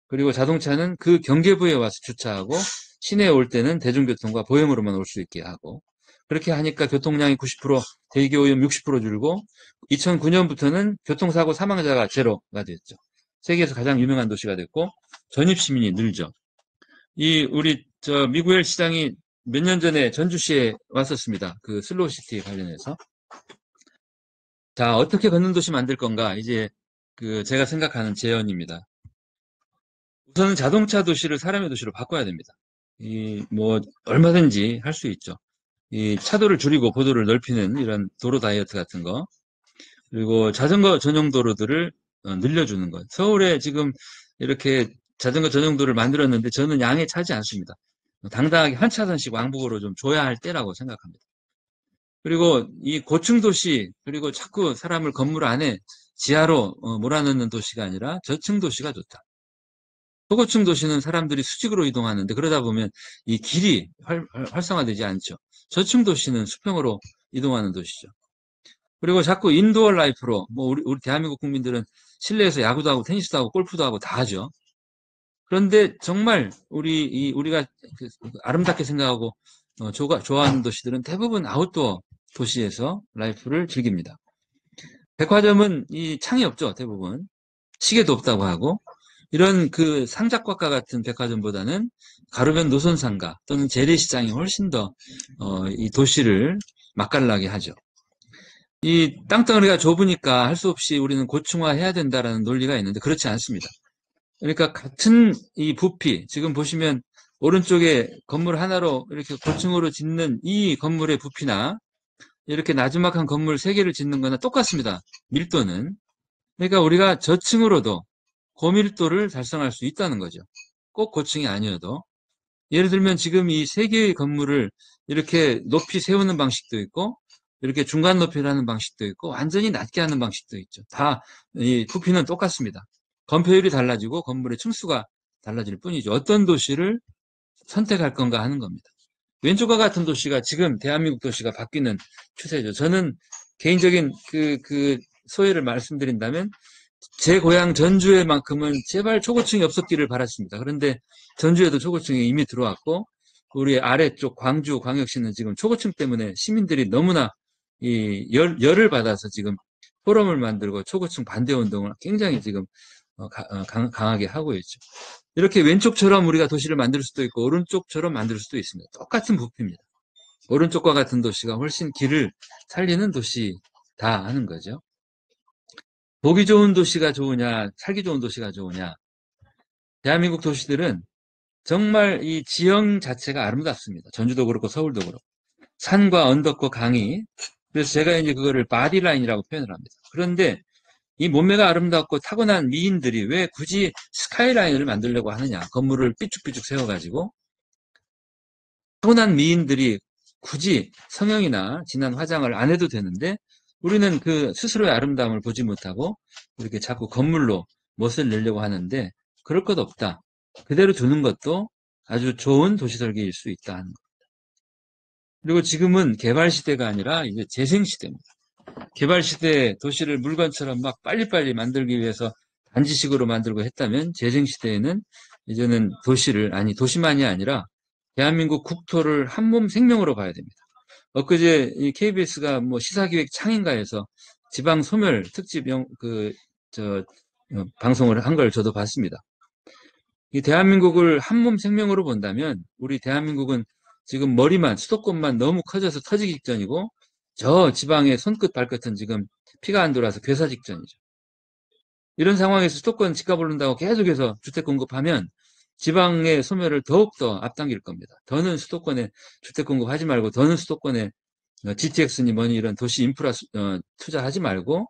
그리고 자동차는 그 경계부에 와서 주차하고 시내에 올 때는 대중교통과 보행으로만 올 수 있게 하고 그렇게 하니까 교통량이 90%, 대기오염 60% 줄고 2009년부터는 교통사고 사망자가 제로가 됐죠. 세계에서 가장 유명한 도시가 됐고 전입시민이 늘죠. 우리 미구엘 시장이 몇 년 전에 전주시에 왔었습니다. 그 슬로우시티 관련해서. 자, 어떻게 걷는 도시 만들 건가? 이제 제가 생각하는 제언입니다. 우선은 자동차 도시를 사람의 도시로 바꿔야 됩니다. 얼마든지 할 수 있죠. 이 차도를 줄이고 보도를 넓히는 이런 도로 다이어트 같은 거. 그리고 자전거 전용 도로들을 늘려주는 것. 서울에 지금 이렇게 자전거 전용도를 만들었는데 저는 양에 차지 않습니다. 당당하게 한 차선씩 왕복으로 좀 줘야 할 때라고 생각합니다. 그리고 이 고층 도시, 그리고 자꾸 사람을 건물 안에 지하로 몰아넣는 도시가 아니라 저층 도시가 좋다. 초고층 도시는 사람들이 수직으로 이동하는데 그러다 보면 이 길이 활성화되지 않죠. 저층 도시는 수평으로 이동하는 도시죠. 그리고 자꾸 인도어 라이프로, 우리 대한민국 국민들은 실내에서 야구도 하고 테니스도 하고 골프도 하고 다 하죠. 그런데 정말 우리가 아름답게 생각하고 좋아하는 도시들은 대부분 아웃도어 도시에서 라이프를 즐깁니다. 백화점은 이 창이 없죠, 대부분. 시계도 없다고 하고. 이런 그 상작과과 같은 백화점보다는 가로변 노선상가 또는 재래시장이 훨씬 더 이 도시를 맛깔나게 하죠. 이 땅덩어리가 좁으니까 할 수 없이 우리는 고층화해야 된다라는 논리가 있는데 그렇지 않습니다. 그러니까 같은 이 부피, 지금 보시면 오른쪽에 건물 하나로 이렇게 고층으로 짓는 이 건물의 부피나 이렇게 나지막한 건물 3개를 짓는 거나 똑같습니다. 밀도는. 그러니까 우리가 저층으로도 고밀도를 달성할 수 있다는 거죠. 꼭 고층이 아니어도. 예를 들면 지금 이 3개의 건물을 이렇게 높이 세우는 방식도 있고 이렇게 중간 높이를 하는 방식도 있고 완전히 낮게 하는 방식도 있죠. 다 이 부피는 똑같습니다. 건폐율이 달라지고 건물의 층수가 달라질 뿐이죠. 어떤 도시를 선택할 건가 하는 겁니다. 왼쪽과 같은 도시가 지금 대한민국 도시가 바뀌는 추세죠. 저는 개인적인 그 소회를 말씀드린다면 제 고향 전주에만큼은 제발 초고층이 없었기를 바랐습니다. 그런데 전주에도 초고층이 이미 들어왔고 우리 아래쪽 광주 광역시는 지금 초고층 때문에 시민들이 너무나 이 열을 받아서 지금 포럼을 만들고 초고층 반대 운동을 굉장히 지금 강하게 하고 있죠. 이렇게 왼쪽처럼 우리가 도시를 만들 수도 있고 오른쪽처럼 만들 수도 있습니다. 똑같은 부피입니다. 오른쪽과 같은 도시가 훨씬 길을 살리는 도시다 하는 거죠. 보기 좋은 도시가 좋으냐, 살기 좋은 도시가 좋으냐. 대한민국 도시들은 정말 이 지형 자체가 아름답습니다. 전주도 그렇고 서울도 그렇고. 산과 언덕과 강이. 그래서 제가 이제 그거를 바디라인이라고 표현을 합니다. 그런데 이 몸매가 아름답고 타고난 미인들이 왜 굳이 스카이라인을 만들려고 하느냐. 건물을 삐쭉삐쭉 세워가지고. 타고난 미인들이 굳이 성형이나 진한 화장을 안 해도 되는데 우리는 그 스스로의 아름다움을 보지 못하고 이렇게 자꾸 건물로 멋을 내려고 하는데 그럴 것 없다. 그대로 두는 것도 아주 좋은 도시 설계일 수 있다 하는 겁니다. 그리고 지금은 개발 시대가 아니라 이제 재생 시대입니다. 개발 시대 도시를 물건처럼 막 빨리빨리 만들기 위해서 단지식으로 만들고 했다면 재생 시대에는 이제는 도시만이 아니라 대한민국 국토를 한몸 생명으로 봐야 됩니다. 엊그제 이 KBS가 뭐 시사기획 창인가에서 지방 소멸 특집 방송을 한 걸 저도 봤습니다. 이 대한민국을 한몸 생명으로 본다면 우리 대한민국은 지금 머리만 수도권만 너무 커져서 터지기 직전이고 저 지방의 손끝 발끝은 지금 피가 안 돌아서 괴사 직전이죠. 이런 상황에서 수도권 집값 오른다고 계속해서 주택 공급하면 지방의 소멸을 더욱더 앞당길 겁니다. 더는 수도권에 주택 공급하지 말고 더는 수도권에 GTX니 뭐니 이런 도시 인프라 투자하지 말고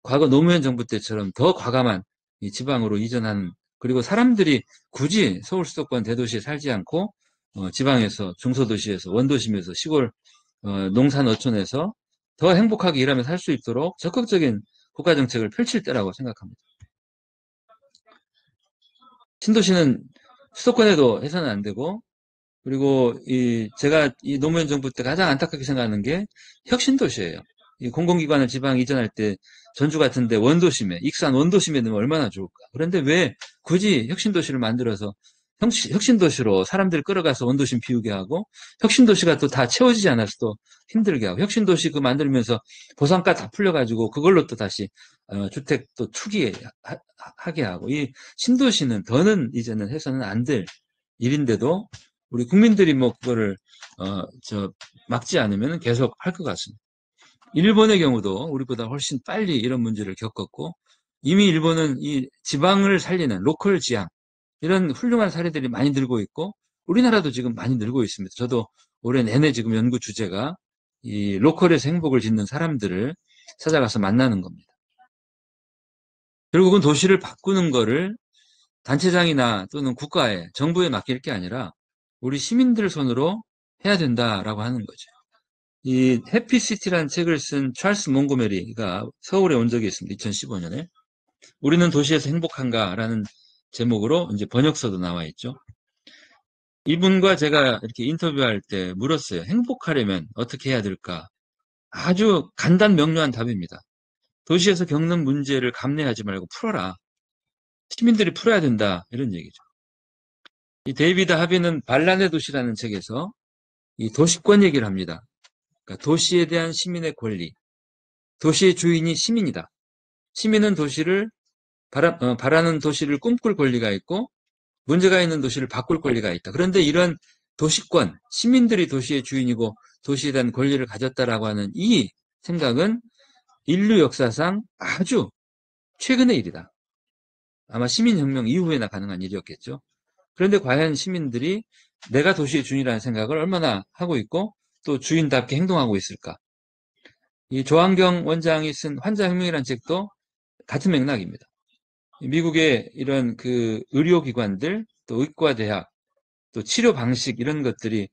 과거 노무현 정부 때처럼 더 과감한 이 지방으로 이전하는 그리고 사람들이 굳이 서울 수도권 대도시에 살지 않고 지방에서 중소도시에서 원도심에서 시골 농산 어촌에서 더 행복하게 일하면서 살 수 있도록 적극적인 국가정책을 펼칠 때라고 생각합니다. 신도시는 수도권에도 해서는 안 되고 그리고 제가 이 노무현 정부 때 가장 안타깝게 생각하는 게 혁신도시예요. 이 공공기관을 지방 이전할 때 전주 같은데 원도심에 익산 원도심에 넣으면 얼마나 좋을까. 그런데 왜 굳이 혁신도시를 만들어서 혁신도시로 사람들 끌어가서 원도심 비우게 하고 혁신도시가 또 다 채워지지 않아서 또 힘들게 하고 혁신도시 그 만들면서 보상가 다 풀려가지고 그걸로 또 다시 주택 또 투기하게 하고 이 신도시는 더는 이제는 해서는 안 될 일인데도 우리 국민들이 뭐 그거를 막지 않으면 계속 할 것 같습니다. 일본의 경우도 우리보다 훨씬 빨리 이런 문제를 겪었고 이미 일본은 이 지방을 살리는 로컬 지향 이런 훌륭한 사례들이 많이 늘고 있고 우리나라도 지금 많이 늘고 있습니다. 저도 올해 내내 지금 연구 주제가 이 로컬에서 행복을 짓는 사람들을 찾아가서 만나는 겁니다. 결국은 도시를 바꾸는 거를 단체장이나 또는 국가에 정부에 맡길 게 아니라 우리 시민들 손으로 해야 된다라고 하는 거죠. 이 해피시티라는 책을 쓴 찰스 몽고메리가 서울에 온 적이 있습니다. 2015년에. 우리는 도시에서 행복한가라는 제목으로 이제 번역서도 나와 있죠. 이분과 제가 이렇게 인터뷰할 때 물었어요. 행복하려면 어떻게 해야 될까? 아주 간단 명료한 답입니다. 도시에서 겪는 문제를 감내하지 말고 풀어라. 시민들이 풀어야 된다. 이런 얘기죠. 이 데이비드 하비는 반란의 도시라는 책에서 이 도시권 얘기를 합니다. 그러니까 도시에 대한 시민의 권리. 도시의 주인이 시민이다. 시민은 도시를 바라는 도시를 꿈꿀 권리가 있고 문제가 있는 도시를 바꿀 권리가 있다. 그런데 이런 도시권, 시민들이 도시의 주인이고 도시에 대한 권리를 가졌다라고 하는 이 생각은 인류 역사상 아주 최근의 일이다. 아마 시민혁명 이후에나 가능한 일이었겠죠. 그런데 과연 시민들이 내가 도시의 주인이라는 생각을 얼마나 하고 있고 또 주인답게 행동하고 있을까? 이 조한경 원장이 쓴 환자혁명이라는 책도 같은 맥락입니다. 미국의 이런 그 의료기관들, 또 의과대학, 또 치료 방식 이런 것들이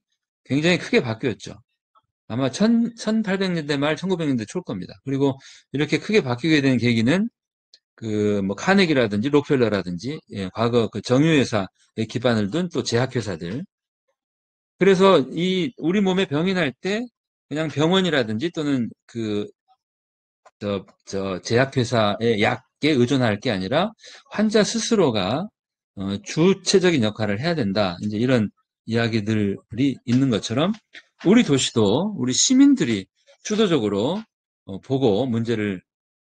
굉장히 크게 바뀌었죠. 아마 1800년대 말 1900년대 초일 겁니다. 그리고 이렇게 크게 바뀌게 된 계기는 그 뭐 카네기라든지 록펠러라든지 과거 그 정유회사에 기반을 둔 또 제약회사들. 그래서 이 우리 몸에 병이 날 때 그냥 병원이라든지 또는 그 제약회사의 약에 의존할 게 아니라 환자 스스로가 주체적인 역할을 해야 된다. 이제 이런 이야기들이 있는 것처럼 우리 도시도 우리 시민들이 주도적으로 보고 문제를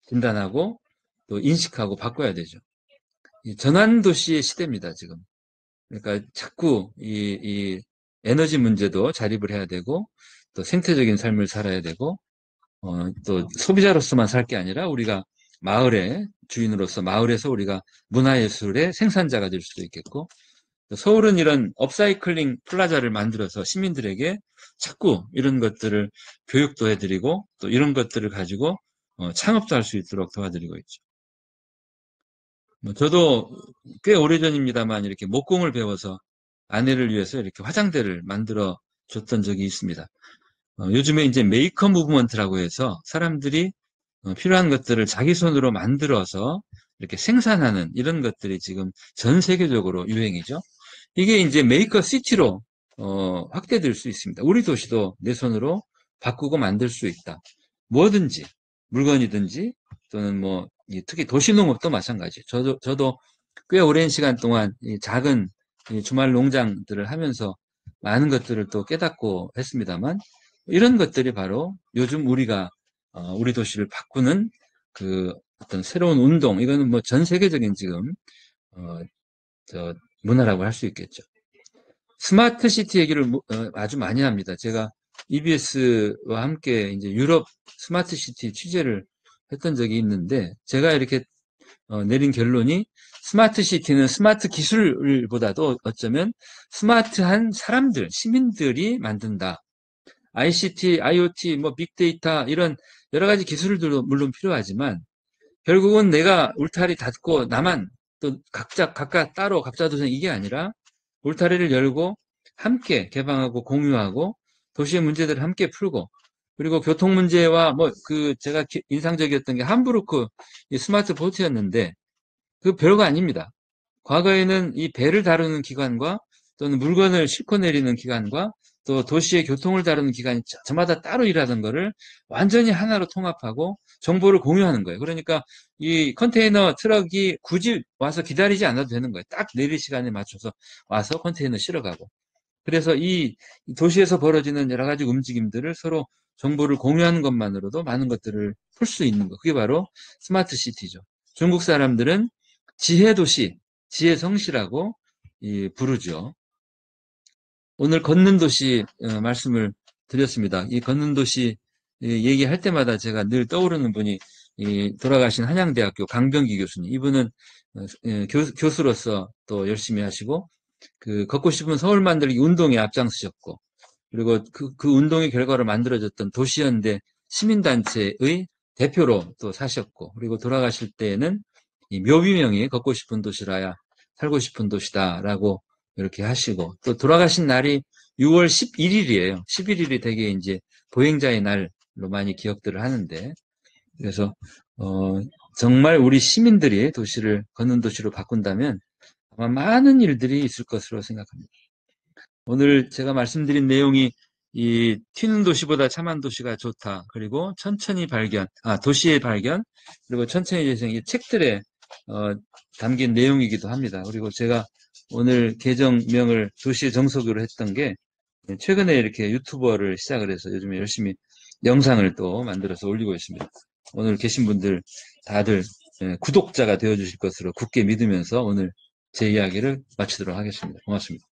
진단하고 또 인식하고 바꿔야 되죠. 이 전환도시의 시대입니다, 지금. 그러니까 자꾸 이 에너지 문제도 자립을 해야 되고 또 생태적인 삶을 살아야 되고 또 소비자로서만 살 게 아니라 우리가 마을의 주인으로서 마을에서 우리가 문화예술의 생산자가 될 수도 있겠고 서울은 이런 업사이클링 플라자를 만들어서 시민들에게 자꾸 이런 것들을 교육도 해드리고 또 이런 것들을 가지고 창업도 할 수 있도록 도와드리고 있죠. 저도 꽤 오래전입니다만 이렇게 목공을 배워서 아내를 위해서 이렇게 화장대를 만들어 줬던 적이 있습니다. 요즘에 이제 메이커 무브먼트라고 해서 사람들이 필요한 것들을 자기 손으로 만들어서 이렇게 생산하는 이런 것들이 지금 전 세계적으로 유행이죠. 이게 이제 메이커 시티로 확대될 수 있습니다. 우리 도시도 내 손으로 바꾸고 만들 수 있다. 뭐든지 물건이든지 또는 뭐 특히 도시농업도 마찬가지. 저도 꽤 오랜 시간 동안 이 작은 주말 농장들을 하면서 많은 것들을 또 깨닫고 했습니다만 이런 것들이 바로 요즘 우리가 우리 도시를 바꾸는 그 어떤 새로운 운동, 이거는 뭐 전 세계적인 지금 문화라고 할 수 있겠죠. 스마트 시티 얘기를 아주 많이 합니다. 제가 EBS와 함께 이제 유럽 스마트 시티 취재를 했던 적이 있는데 제가 이렇게 내린 결론이 스마트 시티는 스마트 기술보다도 어쩌면 스마트한 사람들, 시민들이 만든다. ICT, IoT, 뭐 빅데이터 이런 여러 가지 기술들도 물론 필요하지만 결국은 내가 울타리 닫고 나만 또 각각 따로 갑자도생 이게 아니라 울타리를 열고 함께 개방하고 공유하고 도시의 문제들을 함께 풀고 그리고 교통 문제와 뭐 제가 인상적이었던 게 함부르크 스마트 보트였는데 그 별거 아닙니다. 과거에는 이 배를 다루는 기관과 또는 물건을 싣고 내리는 기관과 또 도시의 교통을 다루는 기관이 저마다 따로 일하던 거를 완전히 하나로 통합하고 정보를 공유하는 거예요. 그러니까 이 컨테이너 트럭이 굳이 와서 기다리지 않아도 되는 거예요. 딱 내릴 시간에 맞춰서 와서 컨테이너 실어가고. 그래서 이 도시에서 벌어지는 여러 가지 움직임들을 서로 정보를 공유하는 것만으로도 많은 것들을 풀 수 있는 거. 그게 바로 스마트 시티죠. 중국 사람들은 지혜 도시, 지혜 성시라고 부르죠. 오늘 걷는 도시 말씀을 드렸습니다. 이 걷는 도시 얘기할 때마다 제가 늘 떠오르는 분이 돌아가신 한양대학교 강병기 교수님. 이분은 교수로서 또 열심히 하시고 걷고 싶은 서울 만들기 운동에 앞장서셨고 그리고 그 운동의 결과로 만들어졌던 도시연대 시민단체의 대표로 또 사셨고 그리고 돌아가실 때에는 이 묘비명이 걷고 싶은 도시라야 살고 싶은 도시다라고 이렇게 하시고 또 돌아가신 날이 6월 11일이에요. 11일이 되게 이제 보행자의 날로 많이 기억들을 하는데 그래서 정말 우리 시민들이 도시를 걷는 도시로 바꾼다면 아마 많은 일들이 있을 것으로 생각합니다. 오늘 제가 말씀드린 내용이 이 튀는 도시보다 참한 도시가 좋다. 그리고 천천히 도시의 발견, 그리고 천천히 재생, 이 책들에 담긴 내용이기도 합니다. 그리고 제가 오늘 계정명을 도시의 정석으로 했던 게 최근에 이렇게 유튜버를 시작을 해서 요즘에 열심히 영상을 또 만들어서 올리고 있습니다. 오늘 계신 분들 다들 구독자가 되어 주실 것으로 굳게 믿으면서 오늘 제 이야기를 마치도록 하겠습니다. 고맙습니다.